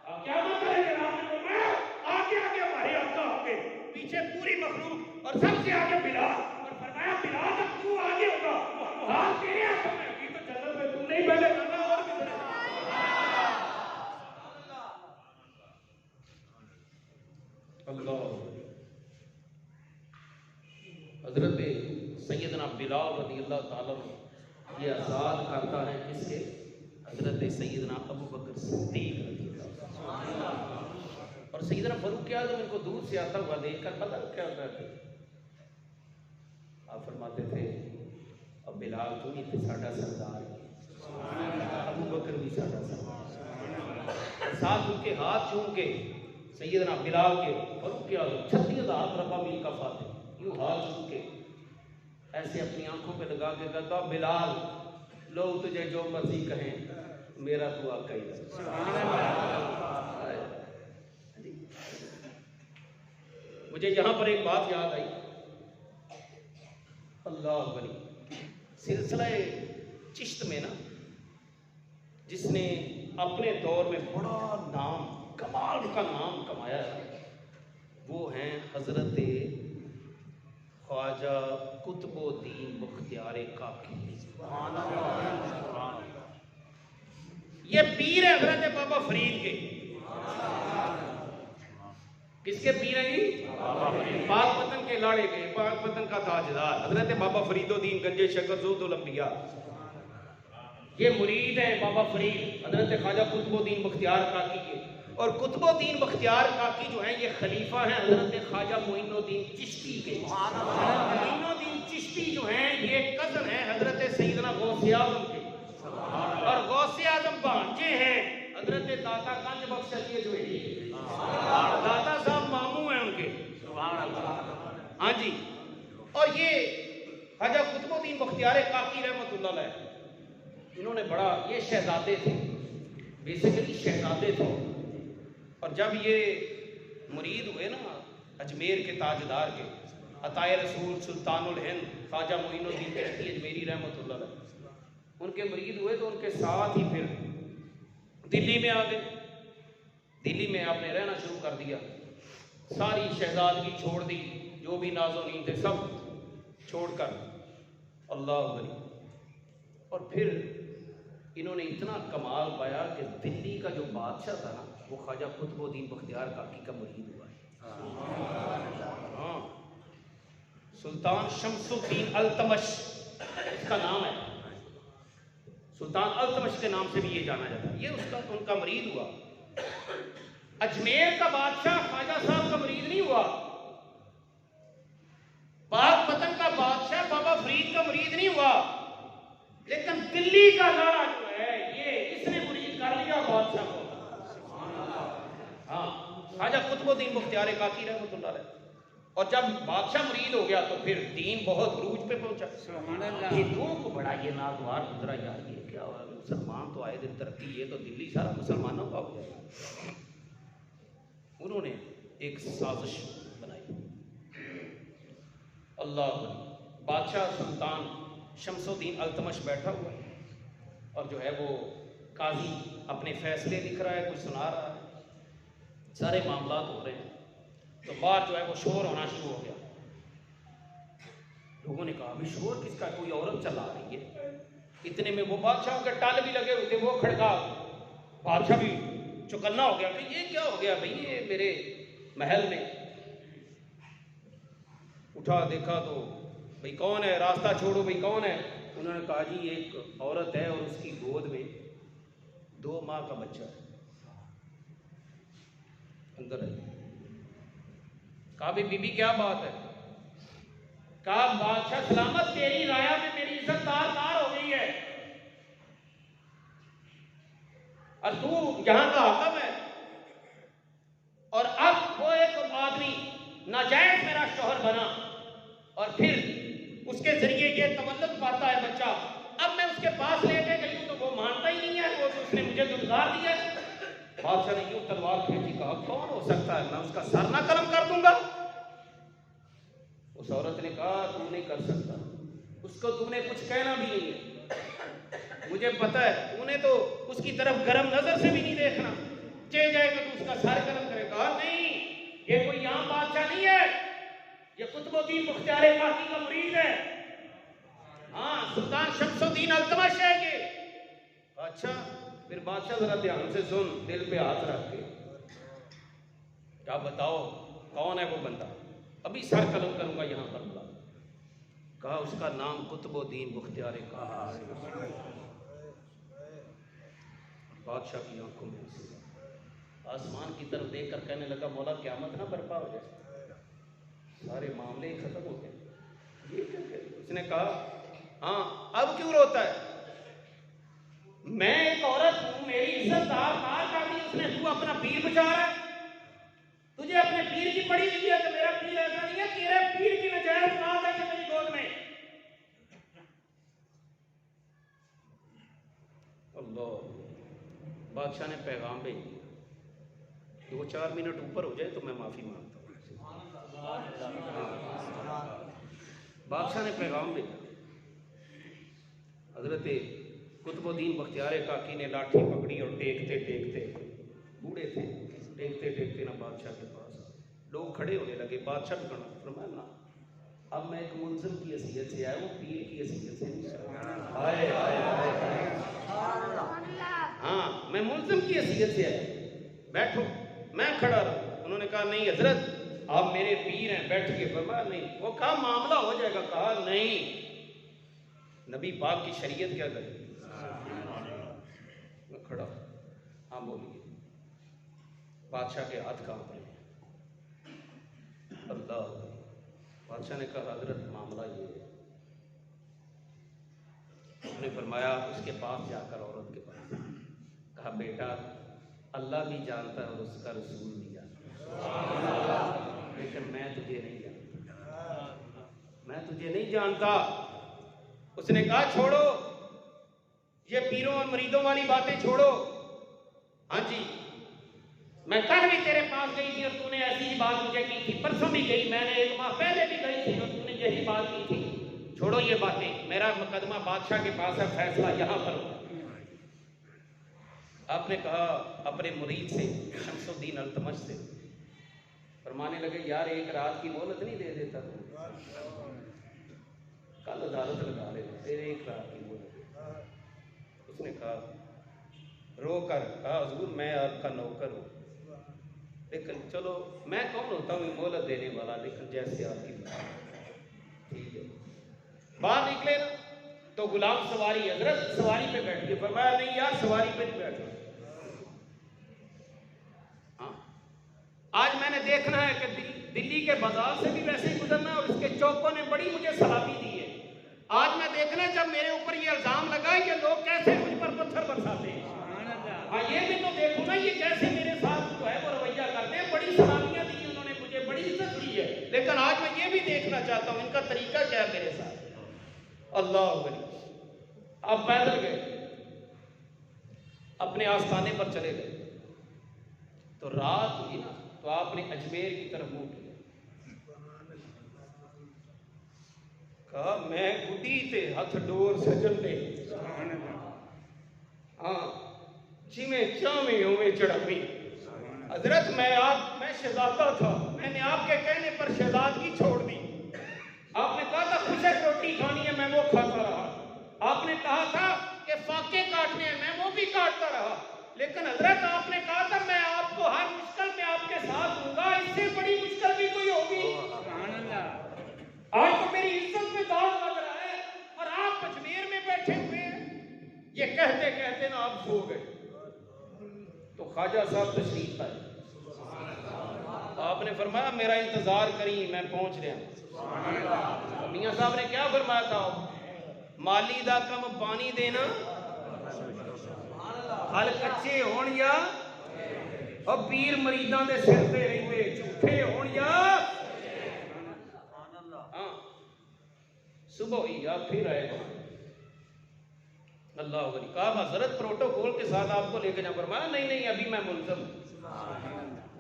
اب کیا مطلب ہے کہ آپ نے فرمایا آگے آگے ہمارے آقا ہوں گے، پیچھے پوری مخلوق، اور سب سے آگے بلال، اور فرمایا بلال جب تو آگے ہوگا مہار تیرے ہاتھوں میں ہوگی، تو جنت میں تم نہیں پہلے جانا اور کس نے۔ اللہ حضرت سیدنا بلال رضی اللہ تعالیٰ یہ آزاد کرتا ہے کس کے؟ حضرت سیدنا ابو بکر صدیق رضی اللہ عنہ، اور سیدنا فاروق اعظم ان کو دور سے آتا ہوا دیکھ کر پتہ کیا ہوتا ہے، آپ فرماتے تھے اب بلال تو نہیں تھے ساڈا سردار ہے، ابو بکر بھی ساڈا سردار، ساتھ ان کے ہاتھ چوم کے سیدنا بلال کے فاروق اعظم 36,000 ربع میل کا فاتح یوں ہاتھ چوم کے ایسے اپنی آنکھوں پہ لگا کے کہتا بلال لوگ تجھے جو مرضی کہیں میرا تو آقا ہی ہے۔ مجھے یہاں پر ایک بات یاد آئی، اللہ ولی سلسلہ چشت میں نا جس نے اپنے دور میں بڑا نام کمال کا نام کمایا ہے وہ ہیں حضرت خواجہ قطب الدین بختیار کاکی۔ یہ پیر ہے حضرت بابا فرید کے، کس کے پیر ہیں جی؟ پاک وطن کے لاڑے کے، پاک وطن کا تاجدار حضرت بابا فرید الدین گنج شکر زود الانبیاء، یہ مرید ہیں بابا فرید حضرت خواجہ قطب الدین بختیار کاکی کے، اور قطب الدین بختیار کاکی جو ہیں یہ خلیفہ ہیں حضرت خواجہ معین الدین چشتی کے۔ معین الدین چشتی جو ہیں یہ کزن ہیں حضرت سیدنا غوث اعظم کے، اور غوث اعظم بھانجے ہیں حضرت داتا گنج بخش علی جوہری، داتا صاحب ماموں ہیں ان کے، ہاں جی۔ اور یہ خواجہ قطب الدین بختیار کاکی رحمۃ اللہ علیہ انہوں نے بڑا، یہ شہزادے تھے، بیسیکلی شہزادے تھے، اور جب یہ مرید ہوئے نا اجمیر کے تاجدار کے عطائے رسول سلطان الہند خواجہ معین الدین چشتی اجمیری رحمۃ اللہ علیہ ان کے مرید ہوئے تو ان کے ساتھ ہی پھر دلی میں آ گئے، دلی میں آپ نے رہنا شروع کر دیا، ساری شہزادگی چھوڑ دی، جو بھی ناز و نیم تھے سب چھوڑ کر اللہ ولی، اور پھر انہوں نے اتنا کمال پایا کہ دلی کا جو بادشاہ تھا نا وہ خواجہ قطب الدین بختیار کاکی کا مرید ہوا ہے، ہاں، سلطان شمس الدین التمش اس کا نام ہے، سلطان التمش کے نام سے بھی یہ جانا جاتا ہے، یہ اس کا ان کا مرید ہوا۔ اجمیر کا بادشاہ خواجہ صاحب کا مرید نہیں ہوا، پاک پتن کا بادشاہ بابا فرید کا مرید نہیں ہوا، لیکن دلی کا لاڑا جو ہے یہ اس نے مرید کر لیا بادشاہ کو۔ ہاں، خواجہ قطب الدین بختیار کاکی رحمۃ اللہ علیہ۔ اور جب بادشاہ مرید ہو گیا تو پھر دین بہت عروج پہ پہنچا۔ ہندوؤں کو بڑا یہ ناگوار گزرا، یار یہ کیا ہوا، مسلمان تو آئے دن ترقی، یہ تو دلی سارا مسلمانوں کا ہو گیا۔ انہوں نے ایک سازش بنائی، اللہ بادشاہ سلطان شمس الدین التمش بیٹھا ہوا ہے اور جو ہے وہ قاضی اپنے فیصلے لکھ رہا ہے، کچھ سنا رہا ہے، سارے معاملات ہو رہے ہیں، تو باہر جو ہے وہ شور ہونا شروع ہو گیا۔ لوگوں نے کہا ابھی شور کس کا، کوئی عورت چلا رہی ہے۔ اتنے میں وہ بادشاہ کے ٹال بھی لگے ہوئے تھے، وہ کھڑکا، بادشاہ بھی چوکنا ہو گیا کہ یہ کیا ہو گیا بھئی، یہ میرے محل میں۔ اٹھا دیکھا تو بھئی کون ہے، راستہ چھوڑو بھئی کون ہے۔ انہوں نے کہا جی ایک عورت ہے اور اس کی گود میں 2 ماہ کا بچہ ہے۔ اندر ہے، کہا بھئی بی بی کیا بات ہے، کہا بادشاہ سلامت، تیری رایا میں میری عزت تار تار ہو گئی ہے اور تو یہاں کا حاکم ہے، اور اب وہ ایک آدمی ناجائز میرا شوہر بنا اور پھر اس کے ذریعے یہ تولد پاتا ہے بچہ، اب میں اس کے پاس لے کے گئی ہوں تو وہ مانتا ہی نہیں ہے، وہ تو اس نے مجھے دھتکار دیا ہے۔ بادشاہ نے یوں تلوار کھینچی، کہا کون ہو سکتا ہے، میں اس کا سر نہ قلم کر دوں گا۔ اس عورت نے کہا تو نہیں کر سکتا، اس کو تم نے کچھ کہنا بھی نہیں ہے، مجھے پتا ہے تو نے تو اس کی طرف گرم نظر سے بھی نہیں دیکھنا، چلے جائے گا تو اس کا سر قلم کرے گا۔ نہیں، یہ کوئی عام بادشاہ نہیں ہے، یہ قطب الدین بختیار کاکی کا مرید ہے، ہاں سلطان شمس الدین التمش ہے یہ۔ اچھا پھر بادشاہ ذرا دھیان سے سن، دل پہ ہاتھ رکھ کے، کیا بتاؤ کون ہے وہ بندہ، ابھی سر قلم کروں گا یہاں پر بلا۔ کہا اس کا نام قطب الدین بختیار کاکی۔ بادشاہ کی آنکھوں میں آسمان کی طرف دیکھ کر کہنے لگا مولا قیامت نہ برپا ہو جائے، سارے معاملے ہی ختم ہو گئے۔ یہ کیا کہ اس نے کہا ہاں اب کیوں روتا ہے، میں ایک عورت ہوں، میری عزت دار مار کر دی اس نے، تو اپنا پیر بچا رہا ہے، تجھے اپنے پیر کی پڑی ہوئی ہے کہ میرا پیر ایسا نہیں ہے، تیرے پیر کی نجائز بات ہے کہ میری گود میں۔ اللہ، بادشاہ نے پیغام بھیج دیا، 2-4 منٹ اوپر ہو جائے تو میں معافی مانگتا ہوں۔ بادشاہ نے پیغام بھیجا، حضرت قطب الدین بختیار کاکی نے لاٹھی پکڑی اور ٹیکتے ٹیکتے، بوڑھے تھے، ٹیکتے ٹیکتے نہ بادشاہ کے پاس، لوگ کھڑے ہونے لگے، بادشاہ بھی کھڑا، فرمایا نا اب میں ایک ملزم کی حیثیت سے آیا ہوں، پیر کی حیثیت سے نہیں آئے آئے آئے، ہاں میں ملزم کی حیثیت سے آیا، بیٹھو میں کھڑا رہا۔ انہوں نے کہا نہیں حضرت آپ میرے پیر ہیں، بیٹھ کے۔ فرمایا نہیں، وہ کہا معاملہ ہو جائے گا، کہا نہیں، نبی پاک کی شریعت کیا کرے۔ میں کھڑا، ہاں بولیے۔ بادشاہ کے ہاتھ کانپ رہے ہیں، اللہ۔ بادشاہ نے کہا حضرت معاملہ یہ ہے۔ اس نے فرمایا اس کے پاس جا کر عورت کے پاس، کہا بیٹا اللہ بھی جانتا ہے اور اس کا رسول بھی جانتا ہے، لیکن میں تجھے نہیں جانتا، میں تجھے نہیں جانتا۔ اس نے کہا چھوڑو یہ پیروں اور مریدوں والی باتیں چھوڑو، ہاں جی میں کل بھی تیرے پاس گئی تھی اور تو نے ایسی ہی بات مجھے کی تھی، پرسوں بھی گئی، میں نے 1 ماہ پہلے بھی گئی تھی اور تو نے یہی بات کی تھی، چھوڑو یہ باتیں، میرا مقدمہ بادشاہ کے پاس ہے، فیصلہ یہاں پر ہو۔ آپ نے کہا اپنے مرید سے شمس الدین التمش سے، فرمانے لگے یار ایک رات کی مہلت نہیں دے دیتا، کل عدالت لگا لے، پھر ایک رات کی مہلت۔ اس نے کہا رو کر کہا حضور میں آپ کا نوکر ہوں، لیکن چلو میں کون ہوتا ہوں مہلت دینے والا، لیکن جیسے آپ کی بات ٹھیک ہے۔ باہر نکلے نا تو غلام سواری، حضرت سواری پہ بیٹھ کے، فرمایا نہیں یار سواری پہ نہیں بیٹھا، ہاں دیکھنا ہے کہ دلی کے بازار سے بھی ویسے ہی گزرنا ہے، اور اس کے چوکوں نے بڑی مجھے سلامتی دی ہے۔ آج میں دیکھنا جب میرے اوپر یہ الزام لگا یہ لوگ کیسے مجھ پر پتھر برساتے ہیں، ہاں یہ بھی تو دیکھوں نا یہ کیسے میرے ساتھ جو ہے وہ رویہ کرتے ہیں۔ بڑی سلامیاں دی انہوں نے مجھے، بڑی عزت دی ہے، لیکن آج میں یہ بھی دیکھنا چاہتا ہوں ان کا طریقہ کیا ہے میرے ساتھ۔ اللہ اکبر۔ آپ پیدل گئے، اپنے آستانے پر چلے گئے، تو رات ہوئی نا تو آپ نے اجمیر کی طرف منہ کیا، کہا میں گڈی تے ہاتھ ڈور سجن دے، ہاں جی میں چاہویں ہوئے چڑھاویں۔ حضرت میں شہزادہ تھا، میں نے آپ کے کہنے پر شہزادگی چھوڑ دی۔ آپ نے کہا تھا خشک روٹی کھانی ہے، میں وہ کھاتا رہا۔ آپ نے کہا تھا کہ فاقے کاٹنے ہیں، میں وہ بھی کاٹتا رہا۔ لیکن حضرت آپ نے کہا تھا میں آپ کو ہر مشکل میں آپ کے ساتھ ہوں گا، اس سے بڑی مشکل بھی کوئی ہوگی؟ آج تو میری عزت میں داغ لگ رہا ہے اور آپ اجمیر میں بیٹھے ہوئے ہیں۔ یہ کہتے کہتے نا آپ سو گئے تو خواجہ صاحب تشریف لائے۔ آپ نے فرمایا میرا انتظار کریں، میں پہنچ رہا ہوں۔ میاں صاحب نے کیا فرمایا تھا؟ مالی دا کم پانی دینا، ہل کچے ہون یا اور پیر مریداں دے سر تے رہندے، جھوٹے ہون یا ہاں صبح ہوئی یا پھر آئے گا۔ اللہ علیہ کہا حضرت پروٹوکول کے ساتھ آپ کو لے کے جاؤں، فرمایا نہیں نہیں ابھی میں ملزم ہوں،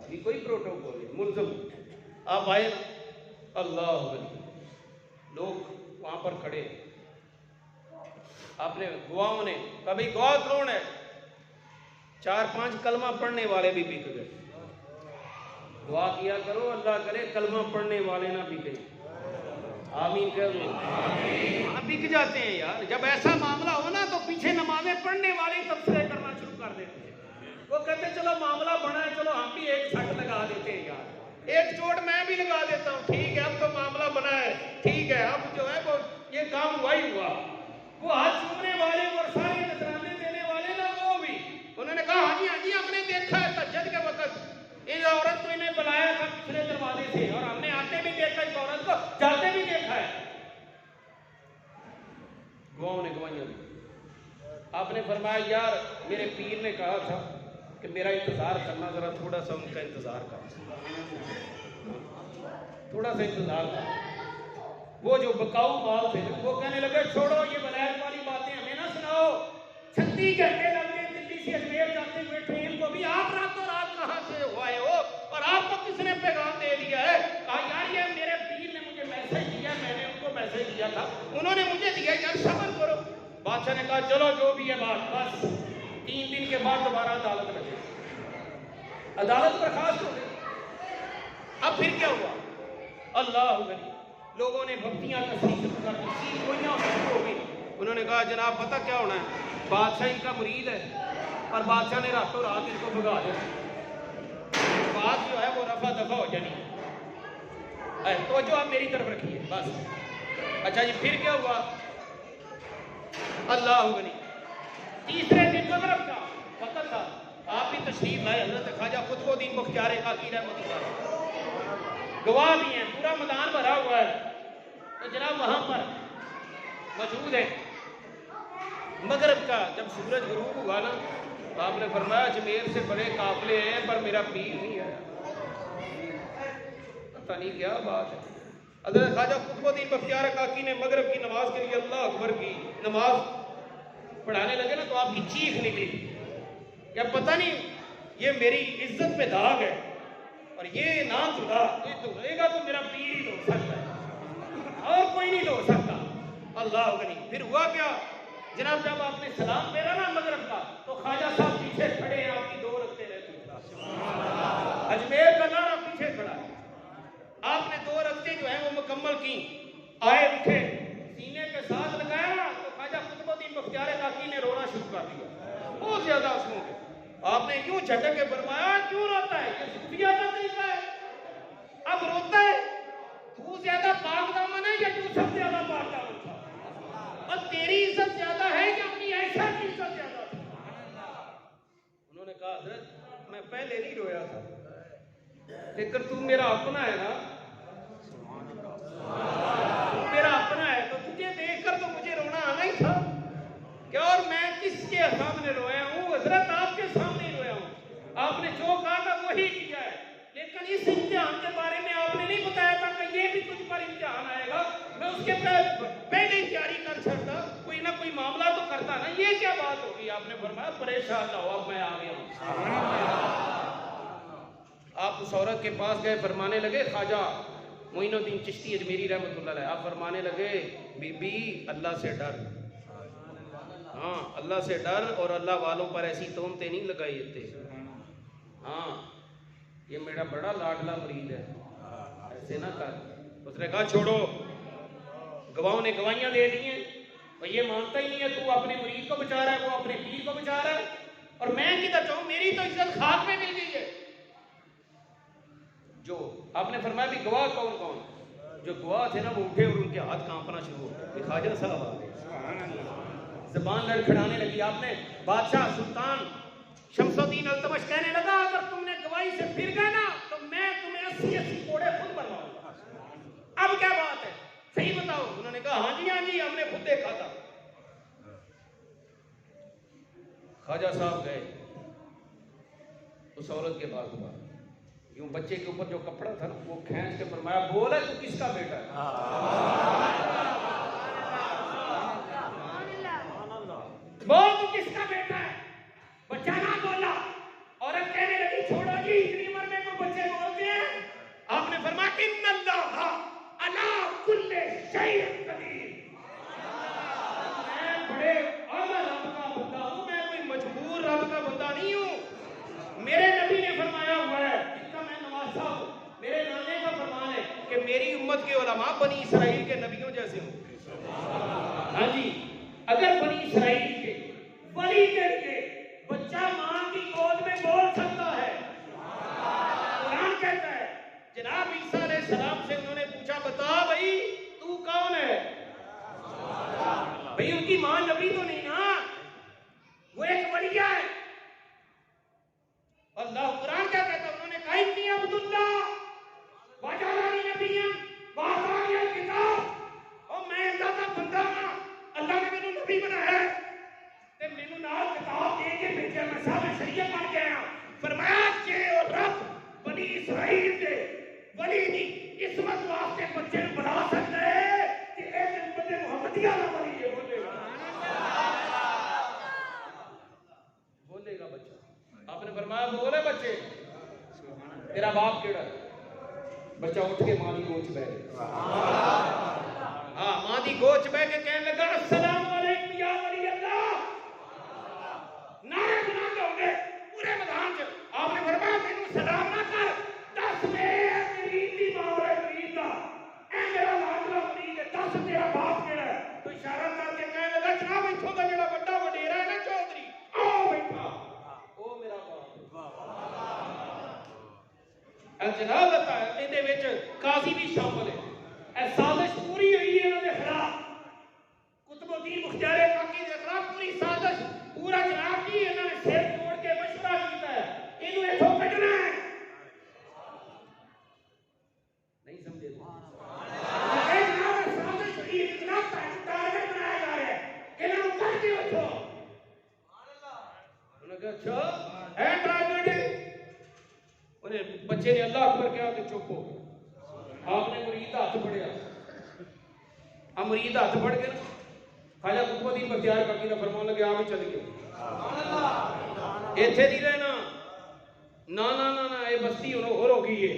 ابھی کوئی پروٹوکول نہیں، ملزم ہوں۔ آپ آئے نا، اللہ علیہ لوگ وہاں پر کھڑے، آپ نے گواہوں نے کہا بھئی گواہ کون ہے؟ 4-5 کلمہ پڑھنے والے بھی بک گئے۔ دعا کیا کرو اللہ کرے کلمہ پڑھنے والے نہ بکیں، آمین کہہ دو۔ ہاں بک جاتے ہیں یار، جب ایسا معاملہ ہو نا تو پیچھے نمازیں پڑھنے والے تبصرے کرنا شروع کر دیتے ہیں۔ وہ کہتے ہیں چلو معاملہ بڑا ہے، چلو ہم بھی ایک سٹ لگا دیتے ہیں یار، ایک چوٹ میں بھی لگا دیتا ہوں، ٹھیک ہے اب تو معاملہ بنا ہے، ٹھیک ہے اب جو ہے وہ یہ کام ہوا ہی ہوا۔ وہ ہاتھ چومنے والے اور سارے نذرانے دینے والے نا وہ بھی انہوں نے کہا ہاں جی ہم نے دیکھا ہے تہجد کے وقت ان عورت کو انہیں بلایا تھا پچھلے دروازے سے، اور ہم نے آتے بھی دیکھا اس عورت کو، جاتے بھی دیکھا ہے۔ گواہوں نے گواہیاں دی۔ آپ نے فرمایا یار میرے پیر نے کہا تھا کہ میرا انتظار کرنا، ذرا تھوڑا سا ان کا انتظار کرنا، تھوڑا سا انتظار کرنا۔ وہ جو بکاؤ بال تھے وہ کہنے لگے چھوڑو یہ ولایت والی باتیں ہمیں نہ سناؤ، 36 گھنٹے لگتے دلی سے اجمیر جاتے ہوئے ٹرین کو بھی، آپ راتوں رات کہاں سے ہوئے ہو اور آپ کو کس نے پیغام دے دیا ہے؟ کہا یار یہ میرے پیر نے مجھے میسج دیا، میں نے ان کو میسج دیا تھا، انہوں نے مجھے دیا، یار صبر کرو۔ بادشاہ نے کہا چلو جو بھی ہے بات، بس 3 دن کے بعد دوبارہ عدالت لگے، عدالت برخاست ہو گئی۔ اب پھر کیا ہوا؟ اللہ علیہ لوگوں نے بھکتیاں کسی کر دی، کوئیاں شروع ہو گئی۔ انہوں نے کہا جناب پتہ کیا ہونا ہے، بادشاہ ان کا مرید ہے اور بادشاہ نے راتوں رات ان کو بھگا دیا، بات جو ہے وہ رفع دفع ہو جانی ہے۔ توجہ آپ میری طرف رکھیے بس۔ اچھا جی پھر کیا ہوا؟ اللہ غنی تیسرے دن مغرب کا وقت تھا، آپ بھی تشریف لائے، حضرت خواجہ قطب الدین بختیار کاکی رحمۃ اللہ گواہ بھی ہیں، پورا میدان بھرا ہوا ہے، تو جناب وہاں پر موجود ہے۔ مغرب کا جب سورج غروب ہوا نا تو آپ نے فرمایا اجمیر سے بڑے قافلے ہیں پر میرا پیر نہیں ہے، پتہ نہیں کیا بات ہے۔ حضرت خواجہ قطب الدین بختیار کاکی نے مغرب کی نماز کے لیے اللہ اکبر کی نماز پڑھانے لگے نا تو آپ کی چیخ نکلی، یا پتہ نہیں یہ میری عزت پہ داغ ہے اور یہ نہ خدا یہ دھوئے گا تو میرا پیر ہی دھو سکتا ہے اور کوئی نہیں دھو سکتا۔ اللہ غنی پھر ہوا کیا جناب، جب آپ نے سلام پھیرا نا مغرب کا تو خواجہ صاحب پیچھے کھڑے ہیں، آپ کی 2 رکھتے رہتے، اجمیر کا نعرہ پیچھے کھڑا ہے، آپ نے 2 رکھتے جو ہیں وہ مکمل کی، آئے اٹھے سینے کے ساتھ لگایا نا تو خواجہ قطب الدین بختیار کاکی نے رونا شروع کر دیا، بہت زیادہ آنسو کے۔ آپ نے یوں جھٹک کے فرمایا کیوں روتا ہے؟ یہ صوفیہ کا طریقہ ہے، اب روتا ہے، تو زیادہ پاک دامن ہے یا تو سب زیادہ پاک دامن تھا، اور تیری عزت زیادہ ہے یا اپنی عائشہ کی عزت زیادہ تھی؟ انہوں نے کہا حضرت میں پہلے نہیں رویا تھا، لیکن تو میرا اپنا ہے نا، تو میرا اپنا ہے، تو تجھے دیکھ کر تو مجھے رونا آنا ہی تھا کیا؟ اور میں کس کے سامنے رویا ہوں؟ حضرت آپ کے سامنے ہی رویا ہوں. آپ نے جو کہا تھا وہی کیا ہے. لیکن اس امتحان کے بارے میں آپ نے نہیں بتایا تھا کہ یہ بھی تجھ پر امتحان آئے گا. میں اس کے پہلے ہی تیاری کر چھڑتا، کوئی نہ کوئی معاملہ تو کرتا نا. یہ کیا بات ہوگی؟ آپ نے فرمایا پریشان نہ ہو، اب میں آ گیا ہوں. آپ اس عورت کے پاس گئے، فرمانے لگے خواجہ معین الدین چشتی اجمیری رحمۃ اللہ علیہ. آپ فرمانے لگے بی بی اللہ سے ڈر، ہاں اللہ سے ڈر، اور اللہ والوں پر ایسی تہمتیں نہیں لگائی جاتے. ہاں یہ میرا بڑا لاڈلا مرید ہے، ایسے نہ کر. اس نے کہا چھوڑو، گواہوں نے گواہیاں دے دی ہیں اور یہ مانتا ہی نہیں ہے. تو اپنے مرید کو بچا رہا ہے، وہ اپنے پیر کو بچا رہا ہے، اور میں کدھر جاؤں؟ میری تو عزت خاک میں مل گئی ہے. جو آپ نے فرمایا بھی گواہ کون کون؟ جو گواہ تھے نا وہ اٹھے اور ان کے ہاتھ کانپنا شروع ہو گئے. خواجہ صاحب آ گئے، زبان لڑکھڑانے لگی. آپ نے بادشاہ سلطان شمس الدین التمش کہنے لگا اگر تم نے گواہی سے پھر گئے نا تو میں تمہیں 80 کوڑے خود بنواؤں گا. اب کیا بات ہے، صحیح بتاؤ. انہوں نے کہا ہاں جی ہم نے خود دیکھا تھا. خواجہ صاحب گئے اس عورت کے پاس دوبارہ، یوں بچے کے اوپر جو کپڑا تھا نا وہ کھینچ کے فرمایا بول ہے تو کس کا بیٹا ہے؟ بول تو کس کا بیٹا ہے؟ بچہ نہ بولا. عورت کہنے لگی چھوڑو جی، اتنی عمر میں کوئی بچے بولتے ہیں؟ آپ نے فرمایا ان اللہ علی کل شیء قدیر. میں بڑے اعلیٰ رب کا بندہ ہوں، میں کوئی مجبور رب کا بندہ نہیں ہوں. میرے نبی نے فرمایا ہوا ہے، اس کا میں نواسا ہوں. میرے نانے کا فرمان ہے کہ میری امت کے علماء بنی اسرائیل کے نبیوں جیسے ہوں. ہاں جی، اگر بنی اسرائیل کے ولی کے لیے بچہ ماں کی گود میں بول سکتا ہے، قرآن کہتا ہے جناب عیسیٰ علیہ السلام سے انہوں نے پوچھا بتا بھائی تو کون ہے؟ بھائی ان کی ماں نبی تو نہیں نا، وہ ایک ولیہ ہے. اللہ قرآن کیا کہتا ہے؟ انہوں نے کہا انی عبداللہ وجعلنی نبیا وآتانی الکتاب. اور میں اللہ کا بندہ ہوں، اللہ نے مینوں نبی بنایا ہے تے مینوں نال کتاب دے کے بھیجا، میں صاحب شریعت بن کے آیا. فرمایا جے اور رب بنی اسرائیل دے ولی دی عصمت واسطے بچے نوں بنا سکتا ہے کہ ایک امت محمدیہ دا ولی ہے. بولے گا بچہ. آپ نے فرمایا بولے بچے تیرا باپ کیڑا ہے؟ بچہ اٹھ کے ماں دی گود بیٹھ گیا. ہاں ماں دی گود بیٹھ کے کہنے لگا السلام علیکم یا ولی اللہ. نعرے بلند ہو گئے پورے میدان چ. آپ نے فرمایا مینوں سلام نہ کر، دس میرے مرید دی ماں ہے، مرید دا اے میرا لاڈلا مرید ہے، دس تیرا باپ کیڑا ہے؟ تو اشارہ کر کے کہنے لگا جناب اتھوں دا جڑا بڑا وڈیرا ہے نا چودھری آؤ بیٹھا، او میرا باپ. جناب بتا یہ قاضی بھی شامل ہے. اے سازش پوری ہوئی ہے انہوں نے خلاف، قطب الدین مختار کاکی کے خلاف پوری سازش پورا جناب کی انہوں نے سر توڑ کے مشورہ کیتا ہے انہوں اتھوں کڈنا ہے. نہیں سمجھے جناب سازش ہوئی ہے، جناب ٹارگٹ بنایا جا رہا ہے انہوں کر کے اتھوں. انہوں نے کہا اچھا ہے ٹارگٹ. بچے نے اللہ اکبر کیا کہ چپ ہو. آپ نے مرید ہاتھ پڑیا. اب مرید ہاتھ پڑ کے نا خواجہ قطب الدین بختیار کاکی کا فرمان لگے آپ ہی چل گئے. ایتھے نہیں رہنا، نا نا نا نا یہ بستی ہو گئی ہے.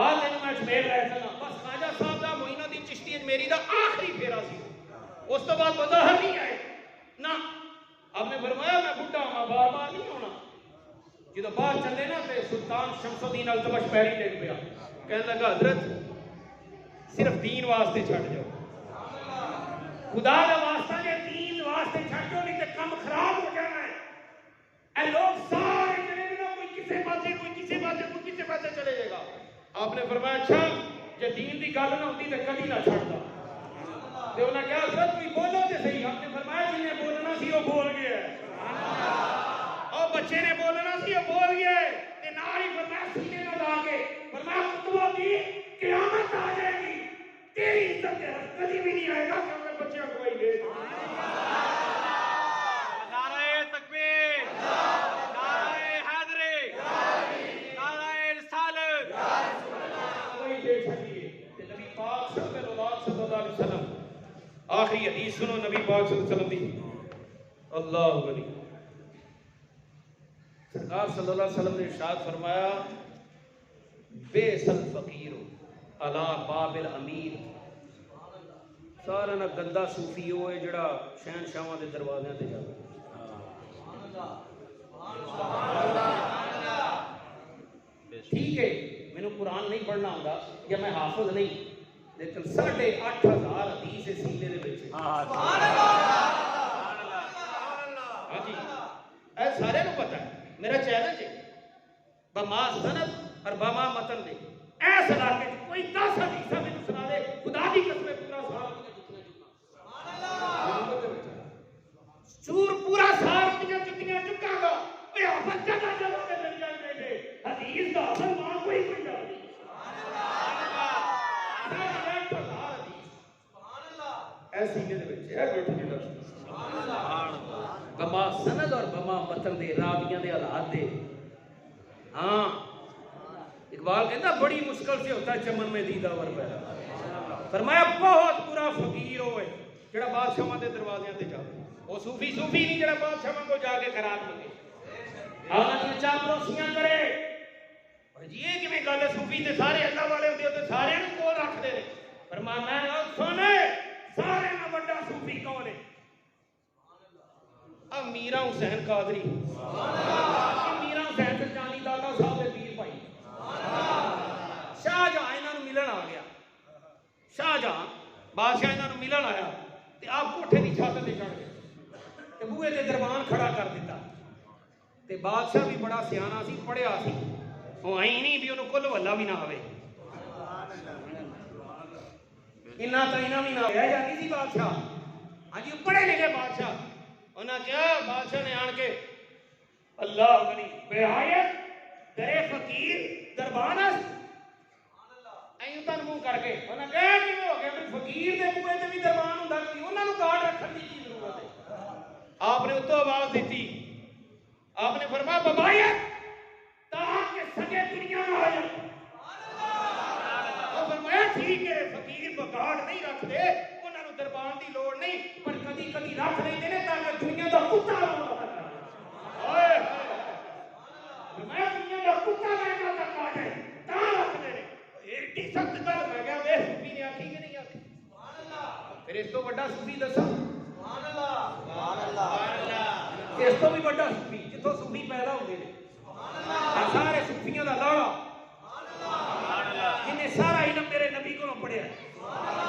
آج دن میں چھمیل رہے چلا بس خواجہ صاحب دا معین الدین چشتی اجمیری دا آخری پھیرا سی. اس تو بعد بظاہر نہیں آئے نا. آپ نے فرمایا میں بڈھا ہوں، بار بار نہیں ہونا. جدو باہر چلے نا تے سلطان شمس الدین التمش پیری ٹیک پیا. کہنے لگا حضرت صرف دین واسطے چھٹ جاؤ، خدا کا واسطہ جے دین واسطے چھٹ جاؤ نہیں تے کم خراب ہو جانا ہے. اے لوگ سارے چلے گئے، کوئی کسے پاسے کوئی کسے پاسے کوئی کسے پاسے چلے جائے گا. آپ نے فرمایا اچھا جے دین دی گل نہ ہوتی تے کبھی نہ چھڑتا. تے انہاں کہا حضرت کوئی بولو تے صحیح. آپ نے فرمایا جن نے بولنا سی وہ بول گیا ہے، اور بچے نے بولنا سی وہ بول گیا ہے. تے نال ہی فرمایا سینے نہ لا کے تو ابھی قیامت آ جائے گی تیری عزت کے حق کبھی بھی نہیں آئے گا کہ اگر بچیاں کوئی دے نعرہ تکبیر، نعرہ حیدری، نعرہ رسالت، کوئی دے سکیے کہ نبی پاک صلی اللہ علیہ وسلم آخری حدیث سنو نبی پاک صلی اللہ علیہ وسلم دی اللہ غنی سرکار صلی اللہ علیہ وسلم نے ارشاد فرمایا بیس الفقیر علی باب الامیر سارا نا گندا صوفی وہ ہے جڑا شہنشاہاں دے دروازیاں تے جاوے ٹھیک ہے مینوں قرآن نہیں پڑھنا ہوندا یا میں حافظ نہیں لیکن 8,500 حدیث اس سینے دے وچ سبحان اللہ ہاں جی اے سارے نوں پتہ ہے میرا چیلنج ہے بما سند اور بما متن دے ایس علاقے کوئی 10 حدیث مینوں سنا دے خدا دی قسم پورا سال سبحان اللہ سور پورا سال ਦੀਆਂ ਜੁੱਤੀਆਂ ਚੁੱਕਾਂਗਾ ਓਏ ਆਫਤ ਜਗ੍ਹਾ ਜਗ੍ਹਾ ਤੇ ਮਿਲ ਜਾਂਦੇ ਨੇ حدیث دا اصل مان کوئی کوئی نہیں ایسی کے دے ہے بیٹھ کے دس بما سند اور بما متن دے راویاں دے حالات دے ہاں اقبال کہتا بڑی مشکل سے ہوتا ہے چمن میں دیدہ ور پیدا فرمایا بہت برا فقیر ہوئے جڑا بادشاہاں دے دروازیاں تے جاوے وہ صوفی نہیں جڑا بادشاہاں کو جا کے خیرات منگے آنا دی چاپلوسیاں کرے جی یہ کیویں گل ہے صوفی تے سارے اللہ والے ہوندے تے سارے نوں کول رکھدے نے فرمایا میں سن سارے نہ بڑا صوفی کون ہے اب میرا حسین قادری میرا حسین سرجانی داتا صاحب دے پیر بھائی شاہ جہاں انہاں نوں ملن آ گیا شاہ جہاں بادشاہ انہاں نوں ملن آیا تے آپ کوٹھے دی چھت تے چڑھ گئے تے بوئے تے دربان کھڑا کر دیتا تے بادشاہ بھی بڑا سیاںا سی پڑھیا سی وہ آئی نہیں بھی انہوں کل واللہ بھی نہ آوے انہاں تو انہاں بھی نہ آوے جاتی سی بادشاہ ہاں جی پڑھے لکھے بادشاہ انہاں کیا بادشاہ نے آن کے اللہ غنی بے حیت درے فقیر دربانس ایوں تن منہ کر کے انہاں کہا کہ ہو گیا بھی فقیر دے منہ تے بھی دربان ہوندا کہ انہاں نوں گارڈ رکھن دی کی ضرورت ہے آپ نے اتوں آواز دیتی آپ نے فرمایا ببایت تاکہ سگے دنیا میں آ جائے اور فرمایا ٹھیک ہے فقیر بگاڑ نہیں رکھتے انہوں نے دربان دی لوڑ نہیں پر کدی کدی رکھ نہیں دینے تاکہ دنیا دا کتا فرمایا دنیا دا کتا لائنا تک آ جائے تاں رکھ دینے ایڈی سخت گل میں گیا بے صوفی نے آکھی کہ نہیں آکھی پھر اس تو بڑا صوفی دسا اس تو بھی بڑا صوفی جتوں صوفی پیدا ہوتے ہیں سارے صوفیوں کا لاڑا جنہیں سارا علم میرے نبی کو پڑھیا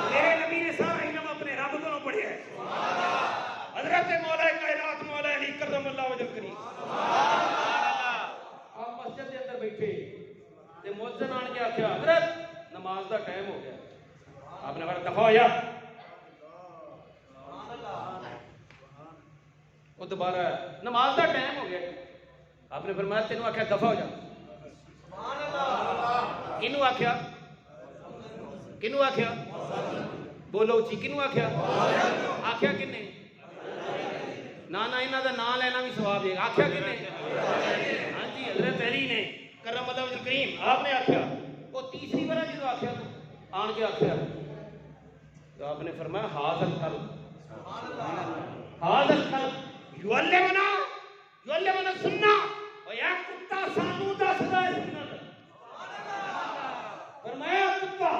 میرے نبی نے سارا علم اپنے رب کو پڑھیا حضرت مولا کائنات مولا علی کرم اللہ وجہ کریم آپ مسجد کے اندر بیٹھے تے مؤذن آن کے آخیا حضرت نماز دا ٹائم ہو گیا آپ نے کہا دفع ہو جا وہ دوبارہ نماز دا ٹائم ہو گیا آپ نے فرمایا تینوں آخیا دفع ہو جا کنوں آخیا کنوں آخیا بولو اچھی کنوں آخیا آخیا کنے نہ انہاں دا نام لینا بھی ثواب ہے آخیا کنے ہاں جی حضرت علی نے کرم اللہ وجہ کریم آپ نے آخیا وہ تیسری بار جدو آخیا تو آن کے آخیا تو آپ نے فرمایا حاضر یعلمنا سننا یا کتا سانو دسدا ہے سنت فرمایا کتا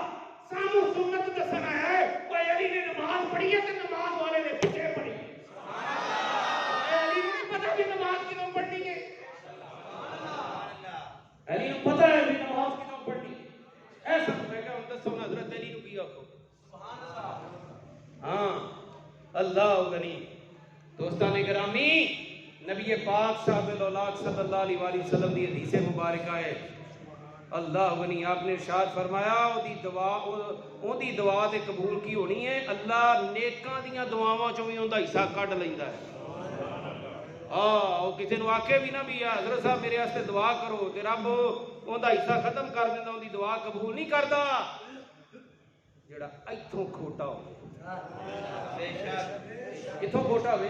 سانو سنت دسنا ہے وہ علی نے نماز پڑھی ہے تے نماز والے نے پیچھے پڑھی ہے علی نے پتہ بھی نماز کیوں پڑھنی ہے علی نے پتہ ہے بھی نماز کیوں پڑھنی ہے ایسا میں کہ ہم دسو حضرت علی نو کی آکھو سبحان اللہ ہاں اللہ غنی دوستان گرامی نبی پاک صاحب الاولاد صلی اللہ علیہ وآلہ وسلم دی حدیث مبارکہ ہے اللہ غنی آپ نے ارشاد فرمایا اون دی دعا تے قبول کی ہونی ہے اللہ نیکاں دیاں دعاواں چوں وی اوندا حصہ کڈ لیندا ہے او کسے نو آکھے بھی نہ بھی حضرت صاحب میرے واسطے دعا کرو تے رب ਉਹਦਾ ਹਿੱਸਾ ਖਤਮ ਕਰ ਦਿੰਦਾ, ਉਹਦੀ ਦੁਆ ਕਬੂਲ ਨਹੀਂ ਕਰਦਾ ਜਿਹੜਾ ਇੱਥੋਂ ਖੋਟਾ ਹੋਵੇ। ਕਿੱਥੋਂ ਖੋਟਾ ਹੋਵੇ?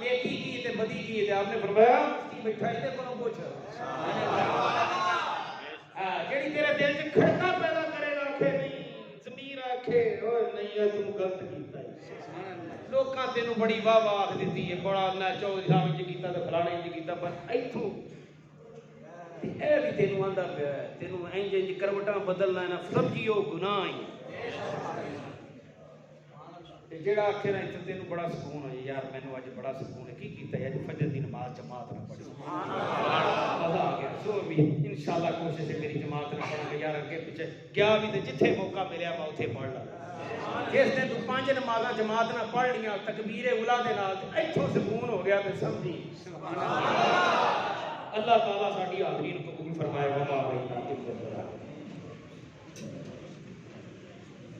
ਨੇਕੀ ਕੀ ਤੇ ਬਦੀ ਕੀ ਤੇ ਆਪਨੇ ਫਰਮਾਇਆ ਕੀ ਬੈਠਾ ਇਹਦੇ ਕੋਲੋਂ ਪੁੱਛ। ਜਿਹੜੀ ਤੇਰੇ ਦਿਲ 'ਚ ਖੜਕਾ ਪੈਦਾ ਕਰੇਗਾ ਆਖੇ ਨਹੀਂ ਜ਼ਮੀਰ ਆਖੇ ਓਏ ਨਹੀਂ ਇਹ ਤੂੰ ਗਲਤ ਕੀਤਾ ਹੈ। ਲੋਕਾਂ ਤੈਨੂੰ ਬੜੀ ਵਾਹ ਵਾਹ ਆਖ ਦਿੱਤੀ ਹੈ, ਬੜਾ ਨਾ ਚੌਧਰੀ ਸਾਹਿਬ ਇੰਜ ਕੀਤਾ ਤੇ ਫਲਾਣਾ ਇੰਜ ਕੀਤਾ, ਪਰ ਇੱਥੋਂ ਇਹ ਵੀ ਤੈਨੂੰ ਆਂਦਾ ਪਿਆ ਤੈਨੂੰ ਇੰਜ ਇੰਜ ਕਰਵਟਾਂ ਬਦਲਣਾ ਨਾ ਸਮਝੀ ਉਹ ਗੁਨਾਹ ਹੀ। ਤੇ ਜਿਹੜਾ ਆਖੇ ਨਾ ਇੱਥੇ ਤੈਨੂੰ ਬੜਾ ਸਕੂਨ ਹੋ ਜਾਏ ਯਾਰ ਮੈਨੂੰ ਅੱਜ ਬੜਾ ਸਕੂਨ ਹੈ, ਕੀ ਕੀਤਾ ਅੱਜ ਫਜਰ ਦੀ ਨਮਾਜ਼ ਜਮਾਤ ਨਾਲ ਪੜ੍ਹੀ, ਮਜ਼ਾ ਆ ਗਿਆ। ਸੋ ਵੀ ਇਨਸ਼ਾਅੱਲਾ ਕੋਸ਼ਿਸ਼ ਹੈ ਮੇਰੀ ਜਮਾਤ ਨਾਲ ਪੜਾਂਗੇ ਯਾਰ, ਅੱਗੇ ਪਿੱਛੇ ਗਿਆ ਵੀ ਤੇ ਜਿੱਥੇ ਮੌਕਾ ਮਿਲਿਆ ਮੈਂ ਉੱਥੇ ਪੜ੍ਹ ਲਾਂ। ਜਿਸ ਦਿਨ ਤੂੰ 5 ਨਮਾਜ਼ਾਂ ਜਮਾਤ ਨਾਲ ਪੜ੍ਹ ਲੀਆਂ ਤਕਬੀਰ ਉਲਾ ਦੇ ਨਾਲ ਇੱਥੋਂ ਸਕੂਨ ਹੋ ਗਿਆ ਤੇ ਸਮਝੀ ਅੱਲਾਹ ਤਾਲਾ ਸਾਡੀ ਹਾਜ਼ਰੀ ਨੂੰ ਕਬੂਲ ਫਰਮਾਏਗਾ।